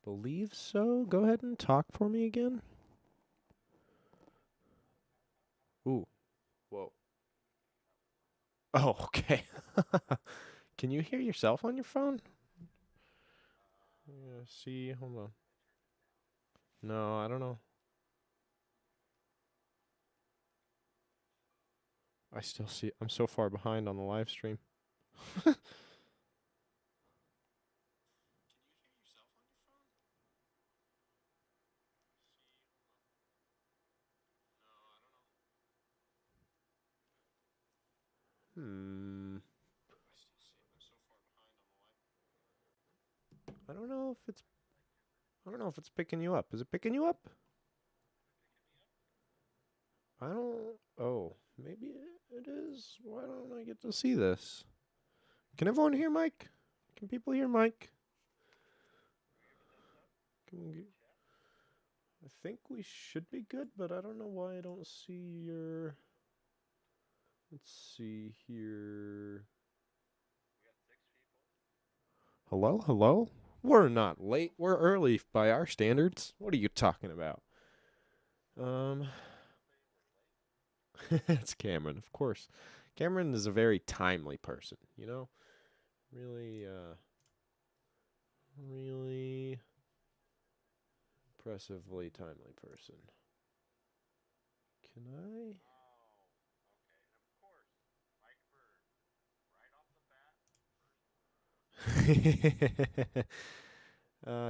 Believe so. Go ahead and talk for me again. Ooh. Whoa. Oh, okay. Can you hear yourself on your phone? Yeah, see, hold on. No, I don't know. I still see. I'm so far behind on the live stream. Hmm. I don't know if it's. I don't know if it's picking you up. Is it picking you up? I don't. Oh, maybe it is. Why don't I get to see this? Can everyone hear Mike? Can people hear Mike? I think we should be good, but I don't know why I don't see your. Let's see here. Hello, hello? We're not late. We're early by our standards. What are you talking about? Um, it's Cameron, of course. Cameron is a very timely person, you know? Really, really impressively timely person. Can I?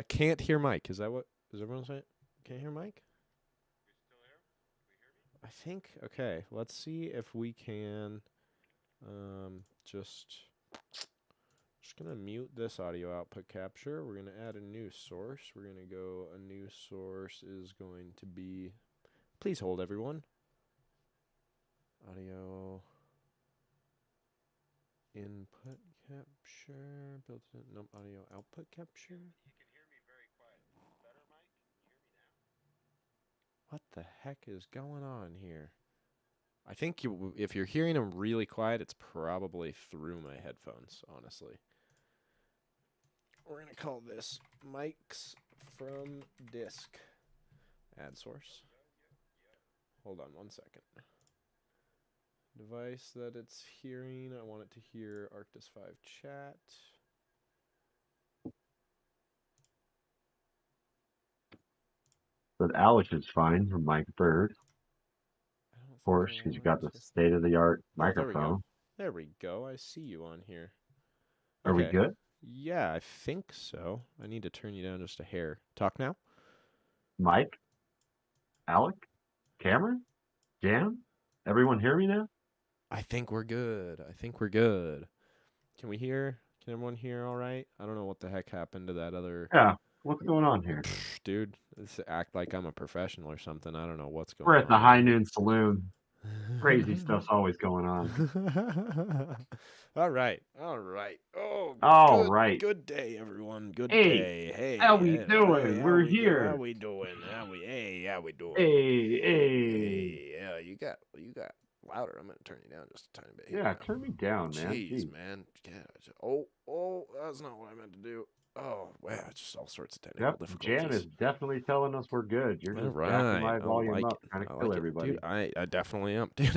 Can't hear Mike. Is that what is everyone saying? Can't hear Mike? I think okay. Let's see if we can just gonna mute this audio output capture. We're gonna add a new source. We're gonna go a new source is going to be please hold everyone. Audio input capture built in no audio output capture. What the heck is going on here? I think if you're hearing them really quiet, it's probably through my headphones, honestly. We're going to call this mics from disk. Add source. Hold on one second. Device that it's hearing, I want it to hear Arctis 5 chat. But Alex is fine from Mike Bird. Of course, because you got the state-of-the-art microphone. There we go. I see you on here. Okay. Are we good? Yeah, I think so. I need to turn you down just a hair. Talk now. Mike? Alec? Cameron? Jan? Everyone hear me now? I think we're good. I think we're good. Can we hear? Can everyone hear all right? I don't know what the heck happened to that other Yeah. What's going on here? dude. This act like I'm a professional or something. I don't know what's We're going at the on High here. Noon Saloon. Crazy stuff's always going on. All right. All right. Oh, All right. good day, everyone. Good Hey, day. Hey, how we hey, doing? We're how here. we doing? How we doing? Hey, hey. Hey, yeah, you got louder. I'm gonna turn you down just a tiny bit here Yeah, now. turn me down, man. Jeez, Jeez. man. Yeah. That's not what I meant to do. Oh, wow, just all sorts of technical Yep, Jan is difficulties. definitely telling us we're good. You're All just jacking right, my I volume like up, it. trying to I kill like it, dude. everybody. I definitely am, dude.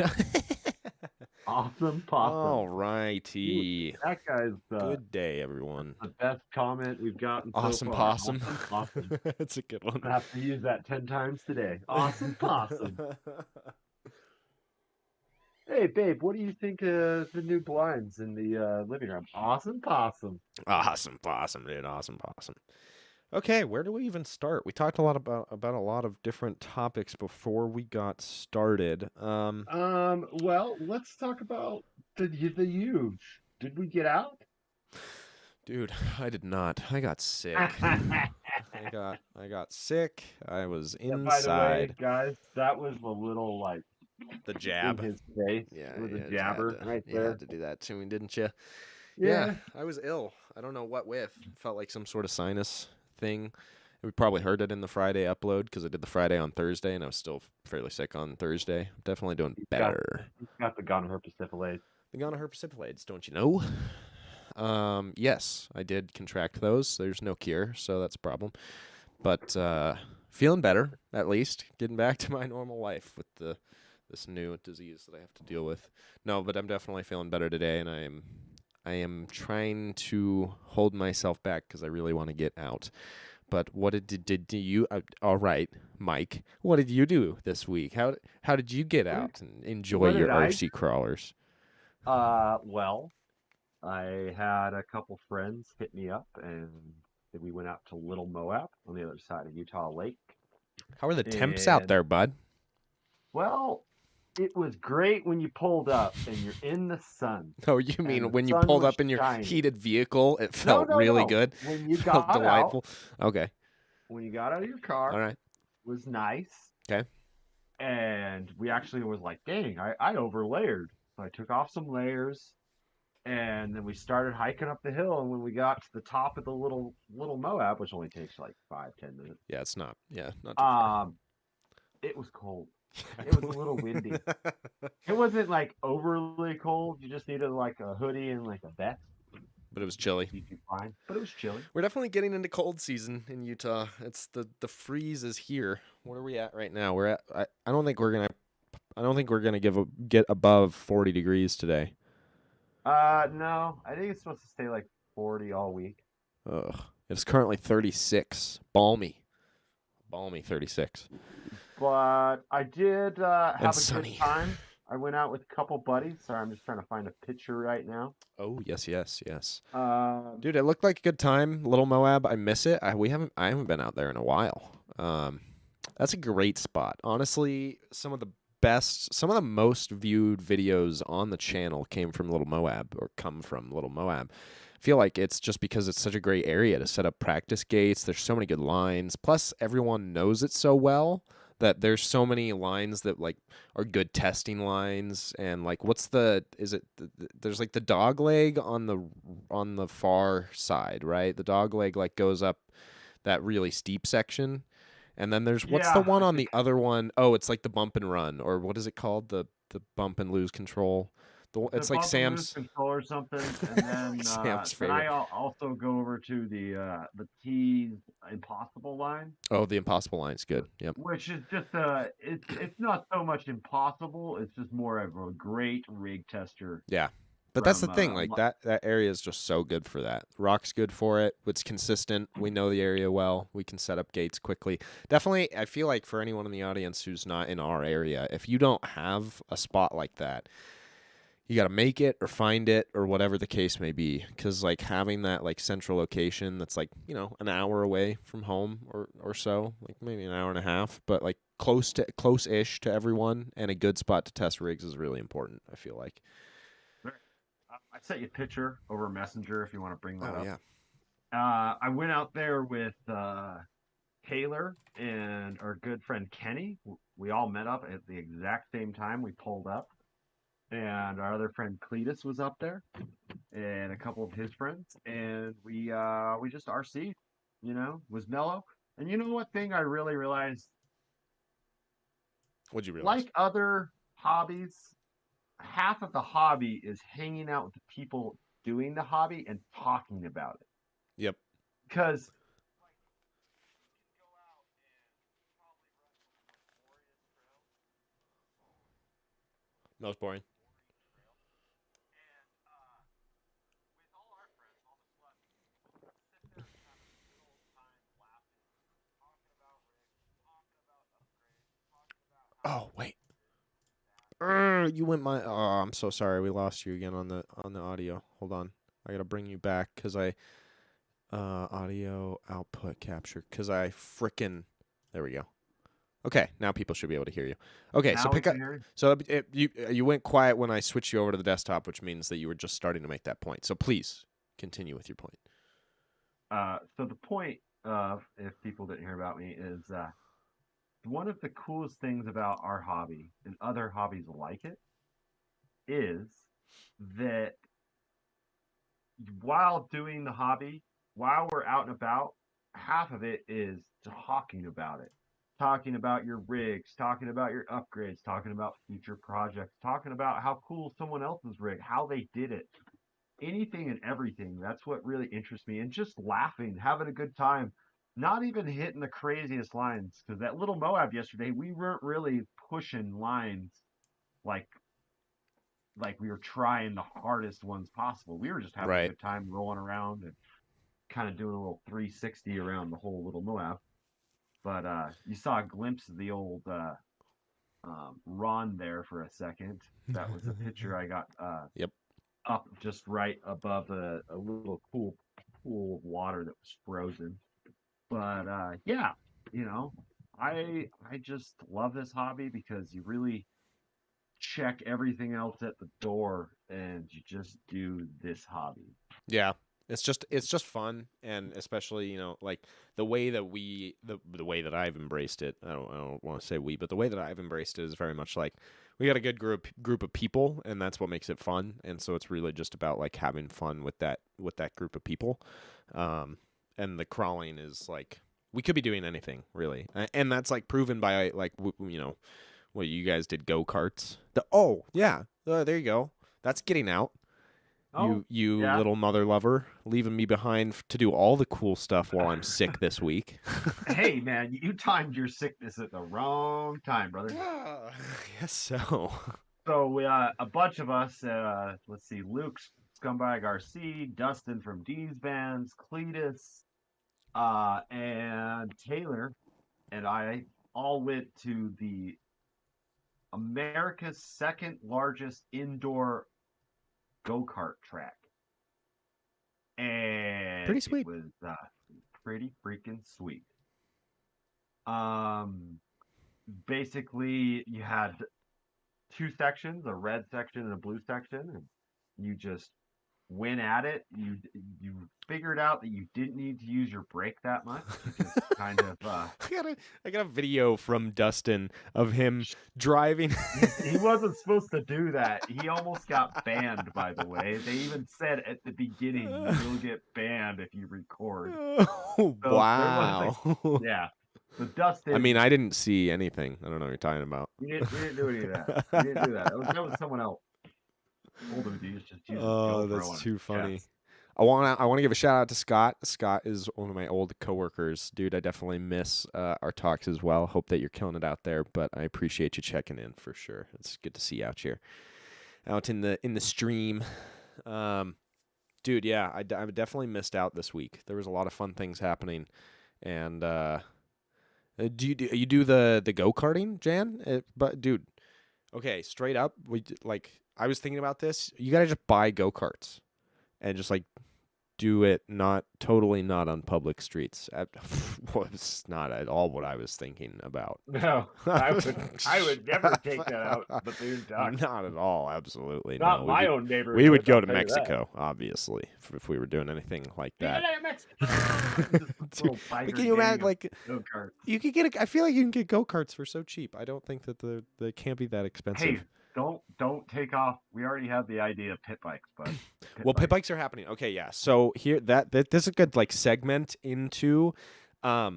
Awesome possum. All Dude, righty. that guy's Good day, that's everyone. the best comment we've gotten so Awesome far. possum. Awesome possum. That's a good one. I have to use that 10 times today. Awesome possum. Hey, babe, what do you think of the new blinds in the living room? Awesome possum. Awesome possum, dude. Awesome possum. Okay, where do we even start? We talked a lot about a lot of different topics before we got started. Well, let's talk about the youth. Did we get out? Dude, I did not. I got sick. Yeah, I got sick. I was by the way, inside. guys, that was a little like The in jab. his face. Yeah, It was a yeah, just jabber right you had there. to do that to me, didn't you? Yeah, Yeah, I was ill. I don't know what with. Felt like some sort of sinus thing. We probably heard it in the Friday upload because I did the Friday on Thursday, and I was still fairly sick on Thursday. Definitely doing he's got better. he's got the gonorrhea. The gonorrhea don't you know? Yes, I did contract those. There's no cure, so that's a problem. But feeling better, at least. Getting back to my normal life with this new disease that I have to deal with. No, but I'm definitely feeling better today, and I am trying to hold myself back because I really want to get out. But what did you? All right, Mike. What did you do this week? How did you get out and enjoy What your did I RC crawlers? well, I had a couple friends hit me up and we went out to Little Moab on the other side of Utah Lake. How are the temps out And there, bud? well, it was great when you pulled up and you're in the sun Oh, you and mean the when you sun pulled was up in your shining. heated vehicle, it No, felt no, really no. good, When you felt got out, delightful. Okay, when you got out of your all car, right, was nice. okay. And we actually was like, dang, I overlayered. So I took off some layers and then we started hiking up the hill. And when we got to the top of the little Moab, which only takes like 5-10 minutes, Yeah, it's not. Yeah, not too far. um, it was cold. I It was a believe. little windy. It wasn't like overly cold. You just needed like a hoodie and like a vest. But it was chilly. You'd be fine. But it was chilly. We're definitely getting into cold season in Utah. It's the freeze is here. What are we at right now? We're at. I don't think we're gonna. I don't think we're gonna get above 40 degrees today. No, I think it's supposed to stay like 40 all week. Ugh. It's currently 36. Balmy 36. But I did And have a good sunny. time. I went out with a couple buddies. Sorry, I'm just trying to find a picture right now. Oh yes, yes, yes. Um, Dude, it looked like a good time. Little Moab, I miss it. I haven't been out there in a while. That's a great spot. Honestly, some of the most viewed videos on the channel came from Little Moab or come from Little Moab. I feel like it's just because it's such a great area to set up practice gates. There's so many good lines. Plus, everyone knows it so well that there's so many lines that like are good testing lines. And like, there's like the dog leg on the far side, right? The dog leg like goes up that really steep section. And then there's what's the yeah, one I on think the other one? Oh, it's like the bump and run, or what is it called? The bump and lose control. the It's like bump and lose Sam's control or something, and like then Sam's then I favorite. also go over to the T's Impossible line, Oh, the impossible line's good. Yep. which is just it's not so much impossible. It's just more of a great rig tester Yeah. But that's the from thing, like that area is just so good for that. Rock's good for it. It's consistent. We know the area well. We can set up gates quickly. Definitely, I feel like for anyone in the audience who's not in our area, if you don't have a spot like that, you got to make it or find it or whatever the case may be, because like having that like central location that's like, you know, an hour away from home or so, like maybe an hour and a half, but like close-ish to everyone, and a good spot to test rigs is really important, I feel like. I sent you a picture over Messenger if you want to bring that Oh up. yeah. I went out there with Taylor and our good friend Kenny. We all met up at the exact same time. We pulled up, and our other friend Cletus was up there, and a couple of his friends, and we just RC. You know, was mellow. And you know what thing I really realized? What'd you realize? Like other hobbies, half of the hobby is hanging out with the people doing the hobby and talking about it. Yep. Because Most boring. Oh wait. You went my. Oh, I'm so sorry. We lost you again on the audio. Hold on. I gotta bring you back because I audio output capture because I frickin' there we go. Okay, now people should be able to hear you. Okay, so now we pick can up. hear you. So you went quiet when I switched you over to the desktop, which means that you were just starting to make that point. So please continue with your point. So the point of, if people didn't hear about me, is one of the coolest things about our hobby and other hobbies like it is that while doing the hobby, while we're out and about, half of it is talking about it. Talking about your rigs, talking about your upgrades, talking about future projects, talking about how cool someone else's rig, how they did it, anything and everything. That's what really interests me. And just laughing, having a good time, not even hitting the craziest lines. Because that little Moab yesterday, we weren't really pushing lines like we were trying the hardest ones possible. We were just having a Right. good time rolling around and kind of doing a little 360 around the whole little Moab. But you saw a glimpse of the old Ron there for a second. That was a picture I got Yep. up just right above a little cool pool of water that was frozen. But yeah, you know, I just love this hobby because you really check everything else at the door and you just do this hobby. Yeah. It's just fun, and especially, you know, like the way that I've embraced it. I don't want to say we, but the way that I've embraced it is very much like we got a good group of people, and that's what makes it fun. And so it's really just about like having fun with that group of people. Um, and the crawling is like we could be doing anything really, and that's like proven by like you know what you guys did, go karts. Oh yeah, there you go. That's getting out. Oh, You yeah. little mother lover, leaving me behind to do all the cool stuff while I'm sick this week. Hey, man, you timed your sickness at the wrong time, brother. Ah, yes, so. So we a bunch of us, let's see, Luke's Scumbag RC, Dustin from D's Bands, Cletus, and Taylor and I all went to the America's second largest indoor go-kart track. And Pretty it sweet. was pretty freaking sweet. Um, Basically, you had two sections, a red section and a blue section, and you just went at it. You figured out that you didn't need to use your brake that much. You just kind of I got a video from Dustin of him driving. he wasn't supposed to do that. He almost got banned, by the way. They even said at the beginning, you will get banned if you record. Oh, So there was a wow. yeah. So I mean, Dustin, I didn't see anything. I don't know what you're talking about. we didn't do any of that. We didn't do that. That was someone else. Older dude just used his Oh, GoPro that's on his too funny. chest. I wanna give a shout out to Scott. Scott is one of my old coworkers, dude. I definitely miss our talks as well. Hope that you're killing it out there, but I appreciate you checking in for sure. It's good to see you out here, out in the stream. Um, dude, yeah, I definitely missed out this week. There was a lot of fun things happening, and you do the go karting, Jan? But dude, okay, straight up, like I was thinking about this. You got to just buy go-karts and just like do it not on public streets. Was not at all what I was thinking about. No, I would never take that out the boondocks. Not at all. Absolutely Not no. my own neighborhood. We would go I'll to tell you that. Mexico, obviously, if we were doing anything like that. Little But biker can you imagine, gang like, go-kart. you could get? I feel like you can get go-karts for so cheap. I don't think that they can't be that expensive. Hey, don't take off. We already have the idea of pit bikes, but Pit bikes are happening. Okay, yeah. So here, that this is a good like segment into. I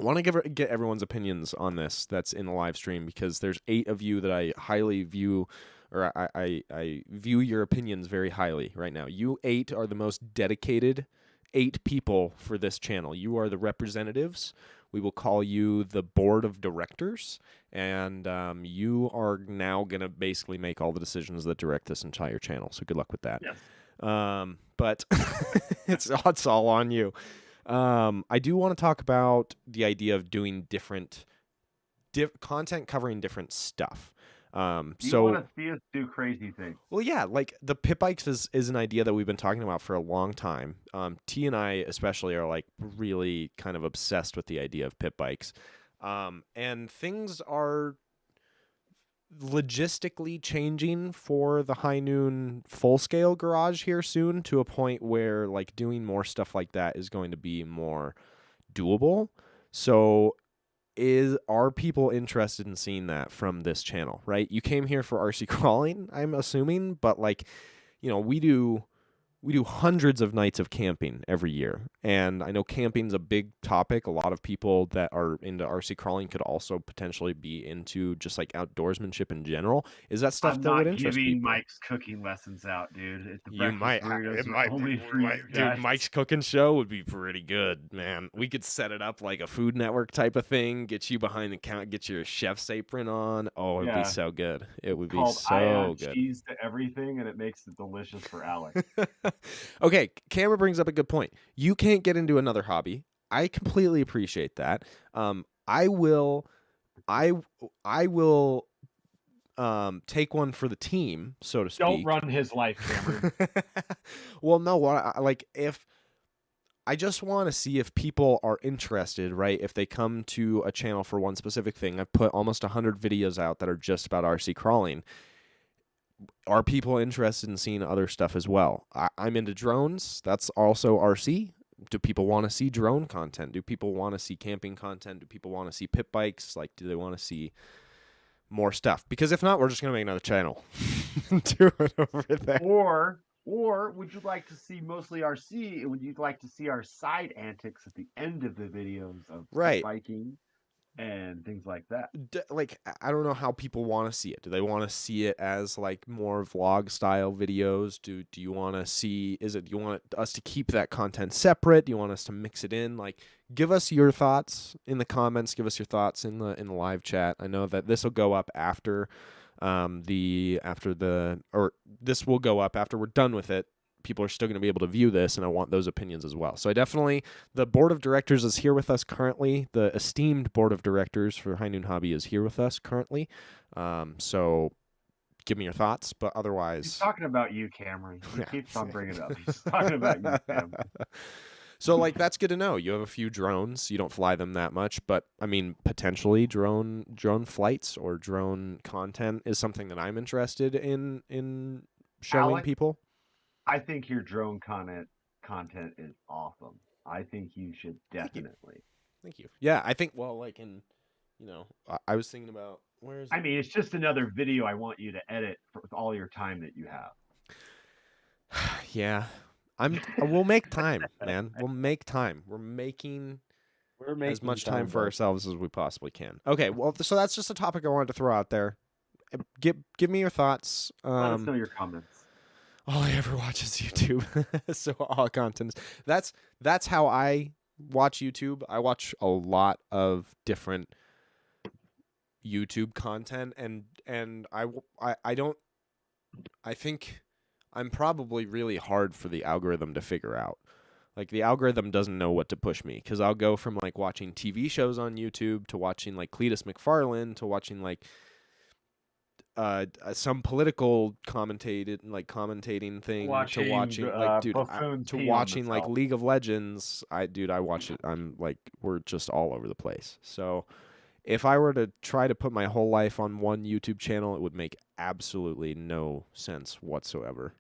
want to get everyone's opinions on this that's in the live stream, because there's 8 of you that I highly view, or I view your opinions very highly right now. You 8 are the most dedicated 8 people for this channel. You are the representatives. We will call you the board of directors, and you are now going to basically make all the decisions that direct this entire channel. So good luck with that. yes. But it's all on you. I do want to talk about the idea of doing different content covering different stuff. You want to see us do crazy things? Well, yeah, like the pit bikes is an idea that we've been talking about for a long time. T and I especially are like really kind of obsessed with the idea of pit bikes. And things are logistically changing for the High Noon full-scale garage here soon, to a point where like doing more stuff like that is going to be more doable. So are people interested in seeing that from this channel, right? You came here for RC crawling, I'm assuming, but like, you know, we do hundreds of nights of camping every year. And I know camping's a big topic. A lot of people that are into RC crawling could also potentially be into just like outdoorsmanship in general. Is that stuff that would interest people? I'm not giving Mike's cooking lessons out, dude. You might. It might be, dude, Mike's cooking show would be pretty good, man. We could set it up like a Food Network type of thing. Get you behind the counter, get your chef's apron on. Oh, it'd be so good. It would be so good. Cheese to everything, and it makes it delicious for Alex. Okay, Camera brings up a good point. You can't get into another hobby. I completely appreciate that. I will take one for the team, so to speak. Don't run his life, Cameron. Well, no, if I just want to see if people are interested, right? If they come to a channel for one specific thing. I've put almost 100 videos out that are just about RC crawling. Are people interested in seeing other stuff as well? I'm into drones. That's also RC. Do people want to see drone content? Do people want to see camping content? Do people want to see pit bikes? Like, do they want to see more stuff? Because if not, we're just going to make another channel. Do it over there. Or would you like to see mostly RC? Would you like to see our side antics at the end of the videos of biking and things like that? Like, I don't know how people want to see it. Do they want to see it as like more vlog style videos? Do you want to see, do you want us to keep that content separate? Do you want us to mix it in? Like, give us your thoughts in the comments. Give us your thoughts in the live chat. I know that this will go up after this will go up after we're done with it. People are still going to be able to view this, and I want those opinions as well. So the board of directors is here with us currently. The esteemed board of directors for High Noon Hobby is here with us currently. So give me your thoughts, but otherwise... He's talking about you, Cameron. He keeps on bringing it up. He's talking about you, Cameron. So, like, that's good to know. You have a few drones. You don't fly them that much, but, I mean, potentially drone flights or drone content is something that I'm interested in showing Alex, people. I think your drone content is awesome. I think you should definitely. Thank you. Yeah, I think, well, like I was thinking about, I mean, it's just another video I want you to edit for all your time that you have. Yeah. We'll make time, man. We'll make time. We're making as much time for ourselves as we possibly can. Okay, well, so that's just a topic I wanted to throw out there. Give me your thoughts. Let us know your comments. All I ever watch is YouTube, so all content. That's how I watch YouTube. I watch a lot of different YouTube content, and I think I'm probably really hard for the algorithm to figure out. Like, the algorithm doesn't know what to push me, because I'll go from like watching TV shows on YouTube to watching like Cletus McFarlane to watching like some political commentating thing to Watching watching like dude buffoons to pee on watching like themselves. League of Legends. I watch it. I'm like we're just all over the place. So if I were to try to put my whole life on one YouTube channel, it would make absolutely no sense whatsoever.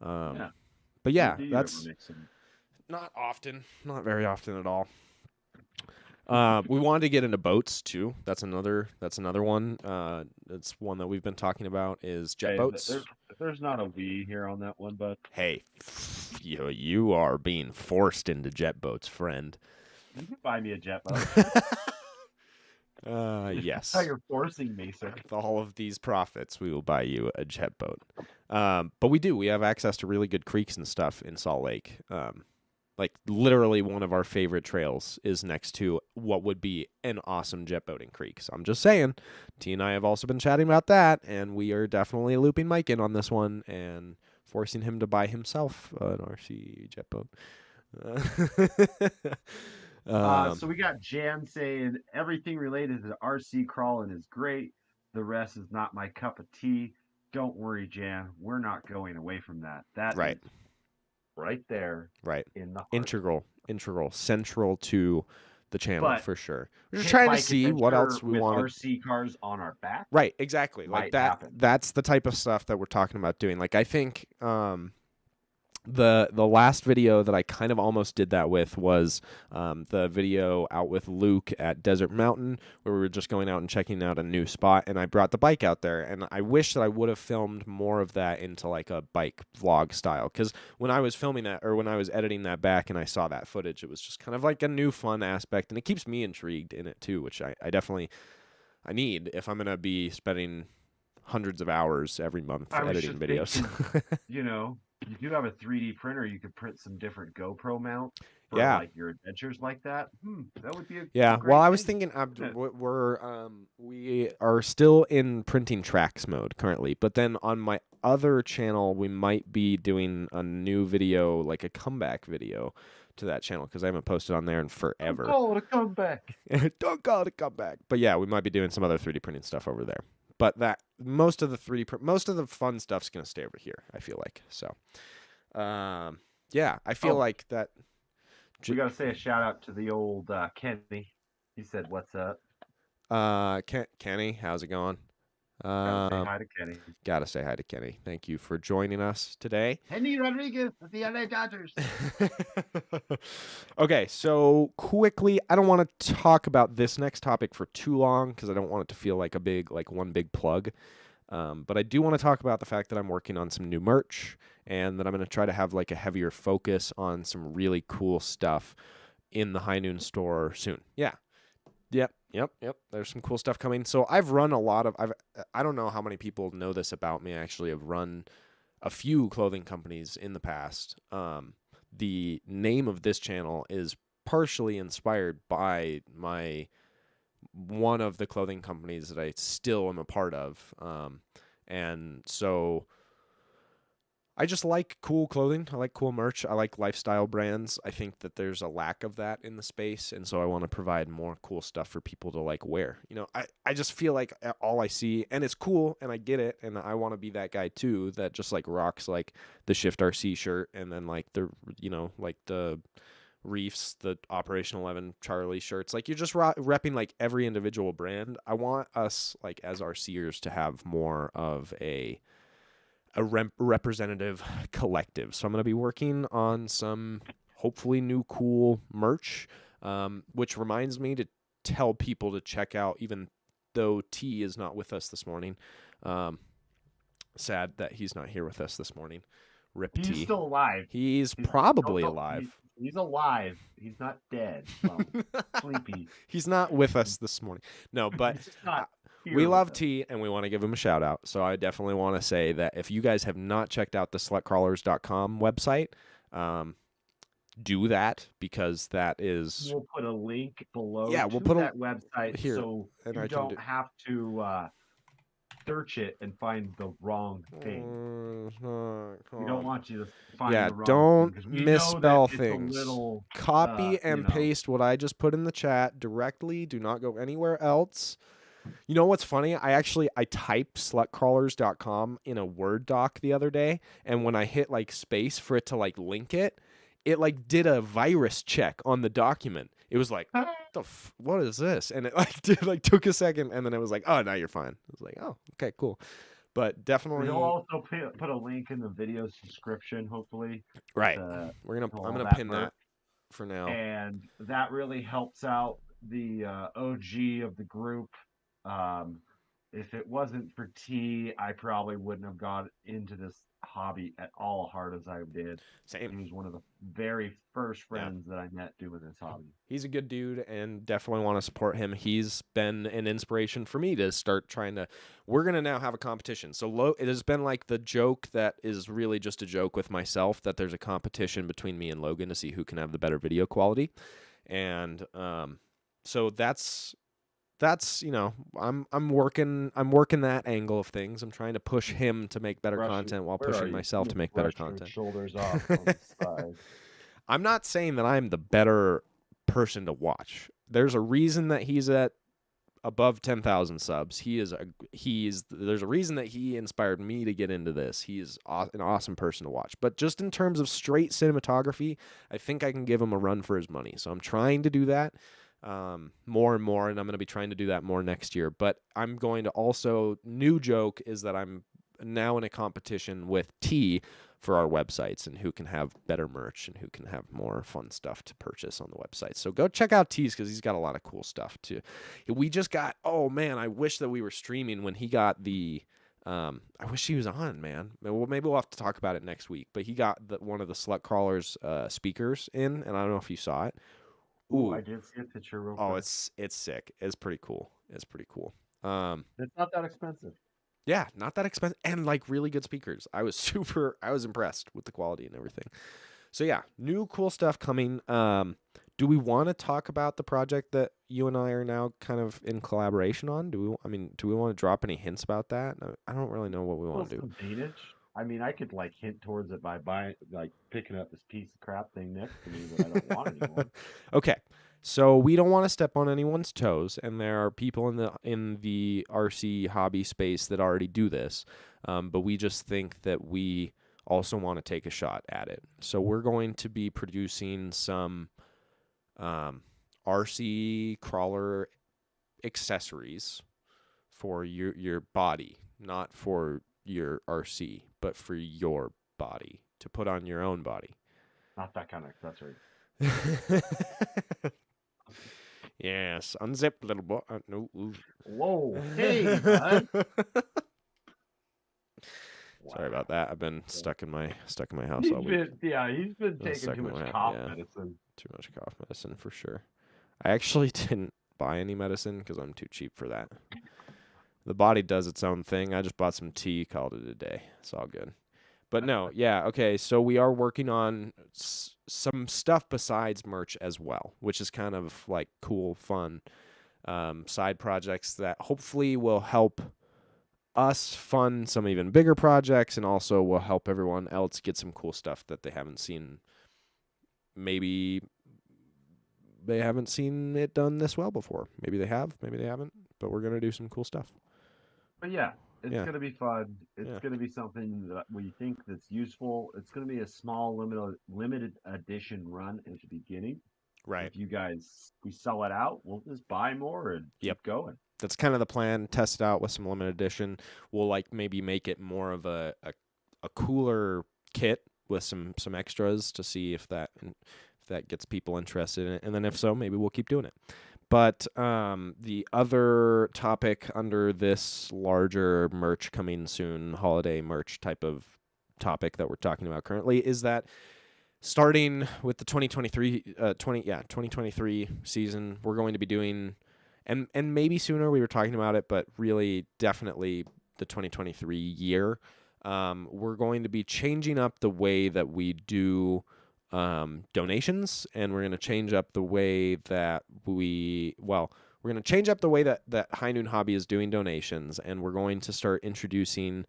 Yeah. But Do, yeah, do you ever that's make some? not often, not very often at all. We wanted to get into boats too. That's another one. It's one that we've been talking about is jet Hey, boats. there's not a we here on that one, but Hey, you are being forced into jet boats, friend. you can buy me a jet boat. That's how Yes. you're forcing me, sir. With all of these profits, we will buy you a jet boat. But we do. We have access to really good creeks and stuff in Salt Lake. Like literally one of our favorite trails is next to what would be an awesome jet boating creek. So I'm just saying, T and I have also been chatting about that, and we are definitely looping Mike in on this one and forcing him to buy himself an RC jet boat. So we got Jan saying everything related to RC crawling is great. The rest is not my cup of tea. Don't worry, Jan. We're not going away from that. That Right. is right there Right. in the heart. Integral, central to the channel But for sure. We're just hit trying to bike see what adventure else we with want. RC cars on our back. Right, exactly. Like might that. happen. That's the type of stuff that we're talking about doing. Like I think the last video that I kind of almost did that with was the video out with Luke at Desert Mountain, where we were just going out and checking out a new spot, and I brought the bike out there, and I wish that I would have filmed more of that into like a bike vlog style, because when I was filming that, or when I was editing that back and I saw that footage, it was just kind of like a new fun aspect, and it keeps me intrigued in it too, which I definitely I need if I'm going to be spending hundreds of hours every month editing videos. Thinking, you do have a 3D printer. You could print some different GoPro mounts for Yeah. like your adventures like that. That would be a Yeah. great Well, I was thing. thinking we are still in printing tracks mode currently, but then on my other channel we might be doing a new video, like a comeback video to that channel, because I haven't posted on there in forever. Don't call it a comeback. Don't call it a comeback. But yeah, we might be doing some other 3D printing stuff over there. But that most of the fun stuff's gonna stay over here, I feel like. So, yeah, I feel like that. We gotta say a shout out to the old Kenny. He said, "What's up?" Kenny, how's it going? Gotta say hi to Kenny. Gotta say hi to Kenny. Thank you for joining us today. Kenny Rodriguez of the LA Dodgers. Okay, so quickly, I don't want to talk about this next topic for too long because I don't want it to feel like one big plug. But I do want to talk about the fact that I'm working on some new merch and that I'm going to try to have like a heavier focus on some really cool stuff in the High Noon store soon. Yeah. Yep. There's some cool stuff coming. So I've run a lot of, I don't know how many people know this about me. I actually have run a few clothing companies in the past. The name of this channel is partially inspired by one of the clothing companies that I still am a part of. And so I just like cool clothing. I like cool merch. I like lifestyle brands. I think that there's a lack of that in the space, and so I want to provide more cool stuff for people to like wear. I just feel like all I see, and it's cool, and I get it, and I want to be that guy too that just like rocks like the Shift RC shirt, and then like the the Reefs, the Operation 11 Charlie shirts. Like you're just repping like every individual brand. I want us like as RCers to have more of a representative collective. So I'm going to be working on some hopefully new cool merch, which reminds me to tell people to check out, even though T is not with us this morning. Sad that he's not here with us this morning. Rip T. He's still alive. He's probably alive. He's alive. He's not dead. Well, sleepy. He's not with us this morning. No, but He's just not we love T, and we want to give him a shout out. So I definitely want to say that if you guys have not checked out the slutcrawlers.com website, do that, because that is. We'll put a link below. Yeah, we'll put that website here, so you don't have to search it and find the wrong thing. We don't want you to find the wrong thing. Don't misspell things. Copy and paste what I just put in the chat directly. Do not go anywhere else. You know what's funny? I typed slutcrawlers.com in a Word doc the other day, and when I hit like space for it to like link it, it like did a virus check on the document. It was like, what is this? And it like did like took a second, and then it was like, oh, now you're fine. I was like, oh, okay, cool. But We'll definitely also put a link in the video's description, hopefully, right. to I'm all gonna that pin merch. that for now. And that really helps out the OG of the group. Um, if it wasn't for T, I probably wouldn't have got into this hobby at all hard as I did. Same. He was one of the very first Yeah. friends that I met doing this hobby. He's a good dude and definitely want to support him. He's been an inspiration for me to start trying to. We're going to now have a competition. So it has been like the joke that is really just a joke with myself that there's a competition between me and Logan to see who can have the better video quality. And so that's I'm working that angle of things. I'm trying to push him to make better content while Where are pushing you? myself You to make better brush your content. shoulders off on the side. I'm not saying that I'm the better person to watch. There's a reason that he's at above 10,000 subs. There's a reason that he inspired me to get into this. He is an awesome person to watch. But just in terms of straight cinematography, I think I can give him a run for his money. So I'm trying to do that more and more, and I'm going to be trying to do that more next year. But I'm going to also, new joke is that I'm now in a competition with T for our websites and who can have better merch and who can have more fun stuff to purchase on the website. So go check out T's because he's got a lot of cool stuff too. We just got, oh man, I wish that we were streaming when he got the, I wish he was on, man. Well, maybe we'll have to talk about it next week. But he got one of the Slut Crawlers speakers in, and I don't know if you saw it. Ooh, I Ooh, did see a picture real oh, quick. it's sick. It's pretty cool. It's pretty cool. It's not that expensive. Yeah, not that expensive, and like really good speakers. I was impressed with the quality and everything. So yeah, new cool stuff coming. Do we want to talk about the project that you and I are now kind of in collaboration on? Do we want to drop any hints about that? I don't really know what we Well, want to do. some paintage. I mean, I could like hint towards it by buying, like picking up this piece of crap thing next to me that I don't want anymore. Okay. So we don't want to step on anyone's toes, and there are people in the RC hobby space that already do this, but we just think that we also want to take a shot at it. So we're going to be producing some RC crawler accessories for your body, not for your RC, but for your body to put on your own body. Not that kind of accessory. Yes, unzip little boy. No. Whoa, hey, bud. Sorry about that. I've been stuck in my house He's all week. he's been taking stuck too in much my- cough yeah. medicine. Too much cough medicine for sure. I actually didn't buy any medicine because I'm too cheap for that. The body does its own thing. I just bought some tea, called it a day. It's all good. But no, yeah, okay. So we are working on some stuff besides merch as well, which is kind of like cool, fun side projects that hopefully will help us fund some even bigger projects and also will help everyone else get some cool stuff that they haven't seen. Maybe they haven't seen it done this well before. Maybe they have, maybe they haven't, but we're going to do some cool stuff. But yeah, it's Yeah. gonna be fun. It's Yeah. gonna be something that we think that's useful. It's gonna be a small limited edition run at the beginning. Right. If you guys we sell it out, we'll just buy more and Yep. keep going. That's kind of the plan. Test it out with some limited edition. We'll like maybe make it more of a cooler kit with some extras to see if that gets people interested in it. And then if so, maybe we'll keep doing it. But the other topic under this larger merch coming soon, holiday merch type of topic that we're talking about currently is that starting with the 2023 season, we're going to be doing and maybe sooner we were talking about it, but really definitely the 2023 year. We're going to be changing up the way that we do donations, and we're going to change up the way that we're going to change up the way that High Noon Hobby is doing donations, and we're going to start introducing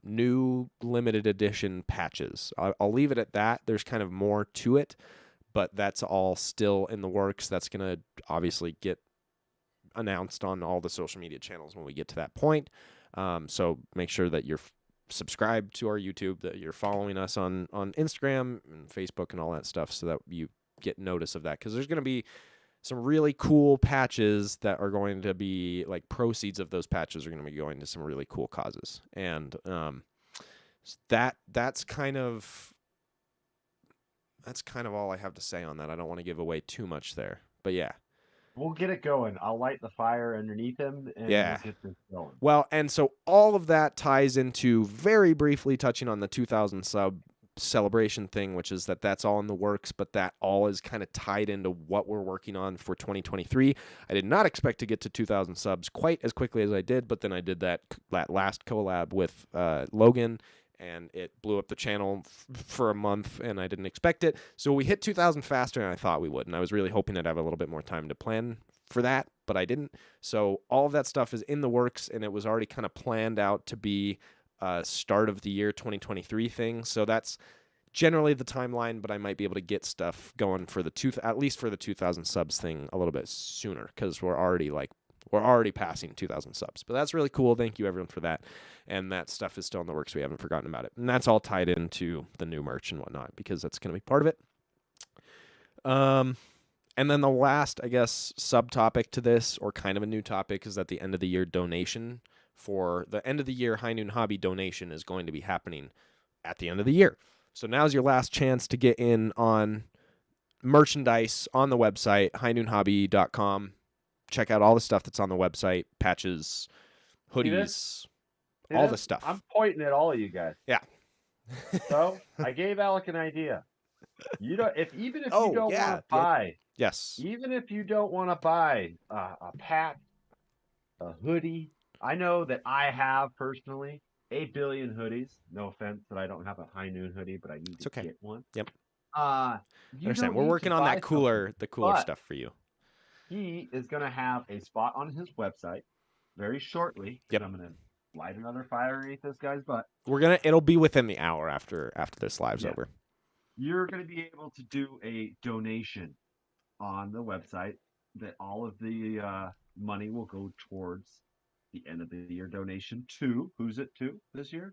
new limited edition patches. I'll leave it at that. There's kind of more to it, but that's all still in the works. That's going to obviously get announced on all the social media channels when we get to that point. So make sure that you're subscribed to our YouTube, that you're following us on Instagram and Facebook and all that stuff, so that you get notice of that, because there's going to be some really cool patches that are going to be like proceeds of those patches are going to be going to some really cool causes. And that's kind of all I have to say on that. I don't want to give away too much there, but yeah. We'll get it going. I'll light the fire underneath him, and Yeah. we'll get this going. Well, and so all of that ties into, very briefly touching on the 2,000 sub celebration thing, which is that's all in the works, but that all is kind of tied into what we're working on for 2023. I did not expect to get to 2,000 subs quite as quickly as I did, but then I did that last collab with Logan, and it blew up the channel for a month, and I didn't expect it. So we hit 2,000 faster than I thought we would, and I was really hoping I'd have a little bit more time to plan for that, but I didn't. So all of that stuff is in the works, and it was already kind of planned out to be start of the year 2023 thing. So that's generally the timeline, but I might be able to get stuff going for at least for the 2,000 subs thing a little bit sooner, because we're already passing 2,000 subs. But that's really cool. Thank you everyone for that. And that stuff is still in the works. We haven't forgotten about it. And that's all tied into the new merch and whatnot, because that's going to be part of it. And then the last, I guess, subtopic to this, or kind of a new topic, is that the end of the year donation for the end of the year High Noon Hobby donation is going to be happening at the end of the year. So now's your last chance to get in on merchandise on the website, highnoonhobby.com. Check out all the stuff that's on the website, patches, hoodies, all the stuff. I'm pointing at all of you guys. Yeah. So I gave Alec an idea. Even if you don't want to buy, yes, even if you don't want to buy a pat, a hoodie. I know that I have personally 8 billion hoodies. No offense that I don't have a High Noon hoodie, but I need to get one. Yep. I understand. We're working on the cooler stuff for you. He is going to have a spot on his website very shortly. Yep. I'm going to light another fire underneath this guy's butt. It'll be within the hour after this live's over. You're going to be able to do a donation on the website that all of the money will go towards the end of the year donation to. Who's it to this year?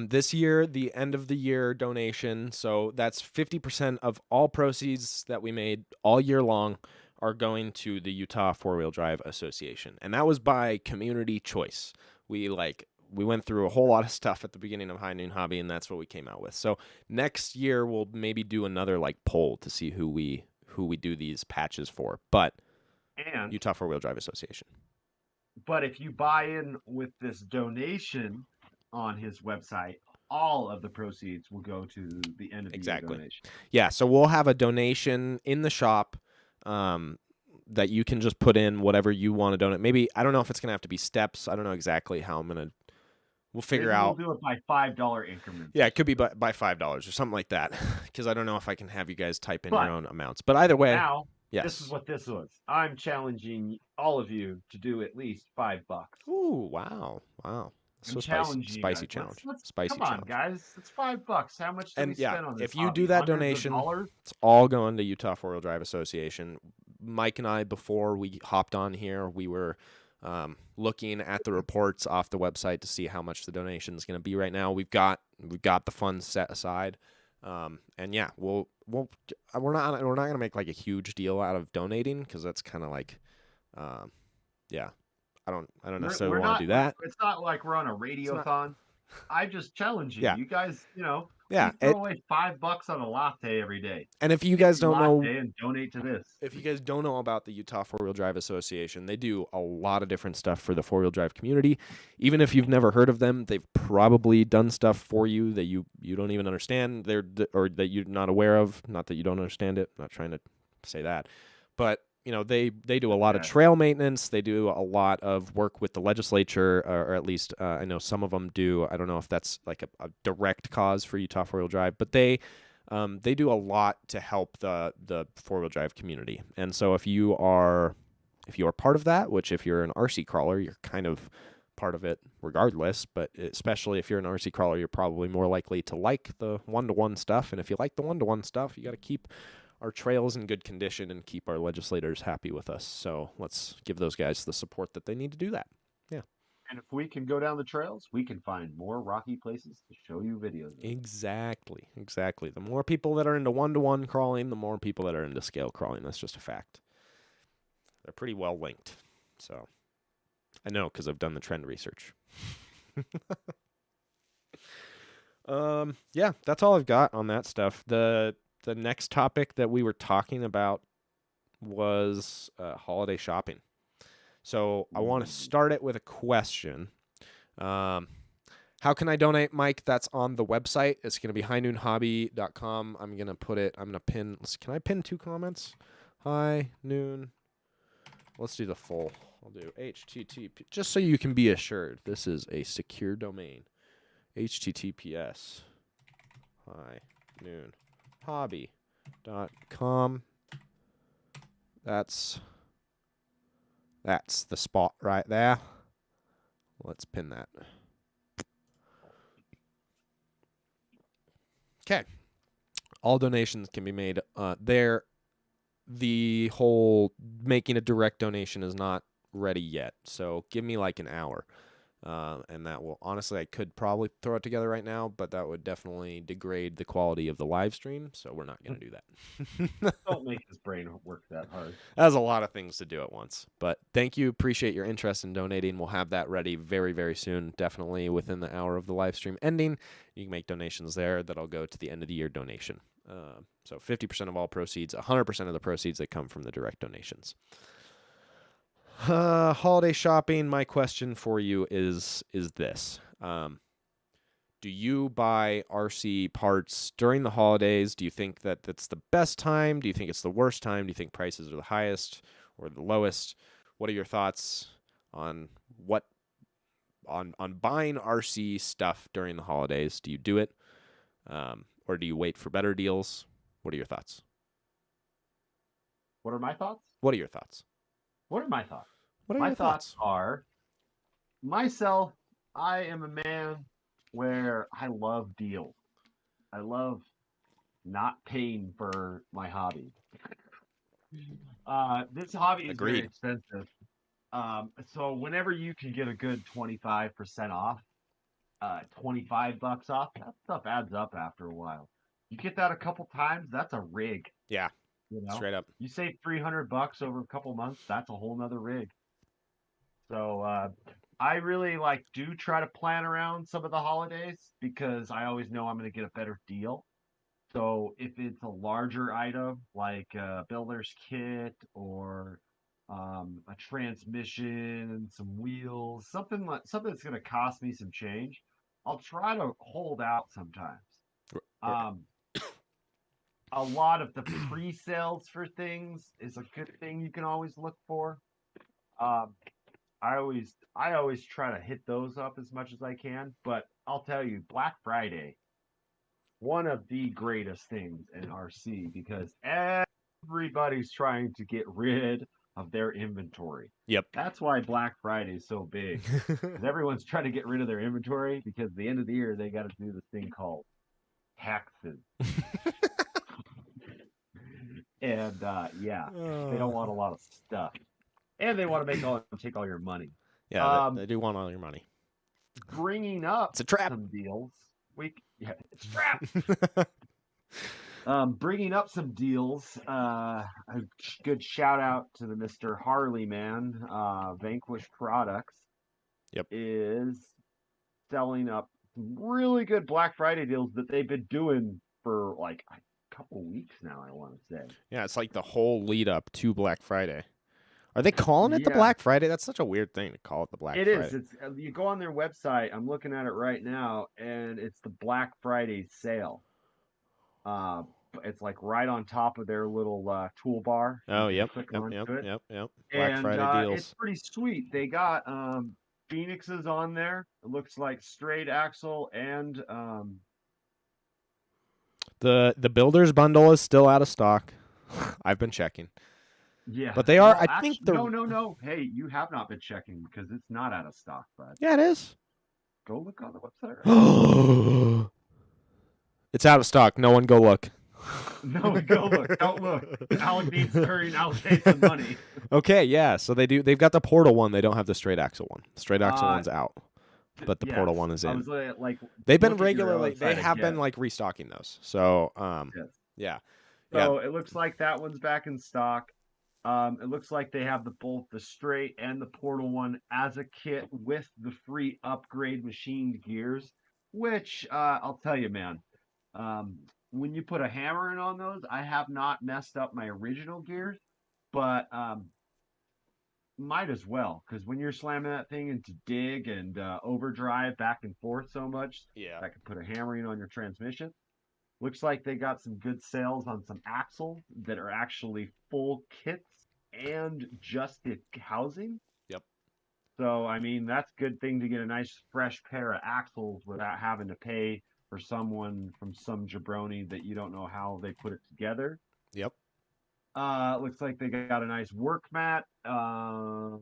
This year, the end of the year donation. So that's 50% of all proceeds that we made all year long are going to the Utah 4-Wheel Drive Association. And that was by community choice. We went through a whole lot of stuff at the beginning of High Noon Hobby, and that's what we came out with. So next year we'll maybe do another poll to see who we do these patches for. But Utah 4-Wheel Drive Association. But if you buy in with this donation on his website, all of the proceeds will go to the end of the year donation. Yeah, so we'll have a donation in the shop that you can just put in whatever you want to donate. Maybe, I don't know if it's going to have to be steps. I don't know exactly how I'm going to. We'll figure out. We'll do it by $5 increments. Yeah, it could be by $5 or something like that, because I don't know if I can have you guys type in your own amounts. But either way, now, this is what this was. I'm challenging all of you to do at least $5. Ooh, wow. So spicy challenge. Come on, guys. It's $5. How much do we spend on this? If you do that donation, it's all going to Utah 4-Wheel Drive Association. Mike and I, before we hopped on here, we were looking at the reports off the website to see how much the donation is going to be right now. We've got the funds set aside, and yeah, we're not going to make a huge deal out of donating, because that's kind of I don't necessarily want to do that. It's not like we're on a radiothon. I just challenge you. Yeah. You guys, throw away $5 on a latte every day. And if you guys don't know, and donate to this. If you guys don't know about the Utah 4-Wheel Drive Association, they do a lot of different stuff for the 4-wheel drive community. Even if you've never heard of them, they've probably done stuff for you that you don't even understand, or that you're not aware of. Not that you don't understand it. I'm not trying to say that, but they do a lot of trail maintenance. They do a lot of work with the legislature, or at least I know some of them do. I don't know if that's a direct cause for Utah 4-Wheel Drive, but they do a lot to help the 4-wheel drive community. And so if you are part of that, which if you're an RC crawler, you're kind of part of it regardless, but especially if you're an RC crawler, you're probably more likely to like the one-to-one stuff. And if you like the one-to-one stuff, you got to keep our trails in good condition and keep our legislators happy with us. So let's give those guys the support that they need to do that. Yeah. And if we can go down the trails, we can find more rocky places to show you videos of. Exactly. Exactly. The more people that are into one-to-one crawling, the more people that are into scale crawling. That's just a fact. They're pretty well linked. So I know because I've done the trend research. Yeah, that's all I've got on that stuff. The next topic that we were talking about was holiday shopping. So I want to start it with a question. How can I donate, Mike? That's on the website. It's going to be highnoonhobby.com. I'm going to pin, can I pin 2 comments? High noon. Let's do the full. I'll do HTTP, just so you can be assured. This is a secure domain. HTTPS highnoonhobby.com. That's the spot right there. Let's pin that. Okay. All donations can be made there. The whole making a direct donation is not ready yet, so give me like an hour. And that will, honestly, I could probably throw it together right now, but that would definitely degrade the quality of the live stream, so we're not going to do that. Don't make his brain work that hard. That's a lot of things to do at once. But thank you. Appreciate your interest in donating. We'll have that ready very, very soon, definitely within the hour of the live stream ending. You can make donations there. That'll go to the end of the year donation. So 50% of all proceeds, 100% of the proceeds that come from the direct donations. Holiday shopping, my question for you is this. Do you buy RC parts during the holidays? Do you think that that's the best time? Do you think it's the worst time? Do you think prices are the highest or the lowest? What are your thoughts on on buying RC stuff during the holidays? Do you do it? Or do you wait for better deals? What are your thoughts? What are my thoughts? What are your thoughts? What are my thoughts? What are My your thoughts thoughts? are, myself, I am a man where I love deals. I love not paying for my hobby. This hobby is very Agreed. expensive. So whenever you can get a good 25% off, $25 off, that stuff adds up after a while. You get that a couple times, that's a rig. Yeah, You know, straight up. you save $300 over a couple months, that's a whole nother rig. So I really do try to plan around some of the holidays because I always know I'm going to get a better deal. So if it's a larger item like a builder's kit or a transmission, some wheels, something that's going to cost me some change, I'll try to hold out sometimes. Um, a lot of the pre-sales for things is a good thing you can always look for. I always try to hit those up as much as I can, but I'll tell you, Black Friday, one of the greatest things in RC because everybody's trying to get rid of their inventory. Yep. That's why Black Friday is so big. Because everyone's trying to get rid of their inventory because at the end of the year they got to do this thing called taxes. And they don't want a lot of stuff. And they want to take all your money. Yeah, they do want all your money. Bringing up It's a trap. some deals. It's a trap. Bringing up some deals. A good shout out to the Mr. Harley man. Vanquish Products. Yep. Is selling up some really good Black Friday deals that they've been doing for like a couple weeks now, I want to say. Yeah, it's like the whole lead up to Black Friday. Are they calling it the Black Friday? That's such a weird thing to call it the Black Friday. It is. It's you go on their website. I'm looking at it right now, and it's the Black Friday sale. It's like right on top of their little toolbar. Oh, yep. Yep. Black Friday deals. It's pretty sweet. They got Phoenixes on there. It looks like straight axle and the builder's bundle is still out of stock. I've been checking. Yeah, but they are. I think they're no. Hey, you have not been checking because it's not out of stock, bud. Yeah, it is. Go look on the website. Right It's out of stock. No one go look. No, go look. Don't look. Alec needs hurry. Alec needs some money. Okay, yeah. So they do. They've got the portal one. They don't have the straight axle one. Straight axle Uh, one's out, but the portal yes. one is I in. was like, They've been look at your regularly. They website have been again. like restocking those. So Yes. yeah, yeah, So it looks like that one's back in stock. It looks like they have both the straight and the portal one as a kit with the free upgrade machined gears. Which I'll tell you, man, um, when you put a hammer in on those, I have not messed up my original gears, but might as well, because when you're slamming that thing into dig and overdrive back and forth so much, yeah. that could put a hammering on your transmission. Looks like they got some good sales on some axles that are actually full kits and just the housing. Yep. So, I mean, that's a good thing to get a nice fresh pair of axles without having to pay for someone from some jabroni that you don't know how they put it together. Yep. Looks like they got a nice work mat. Some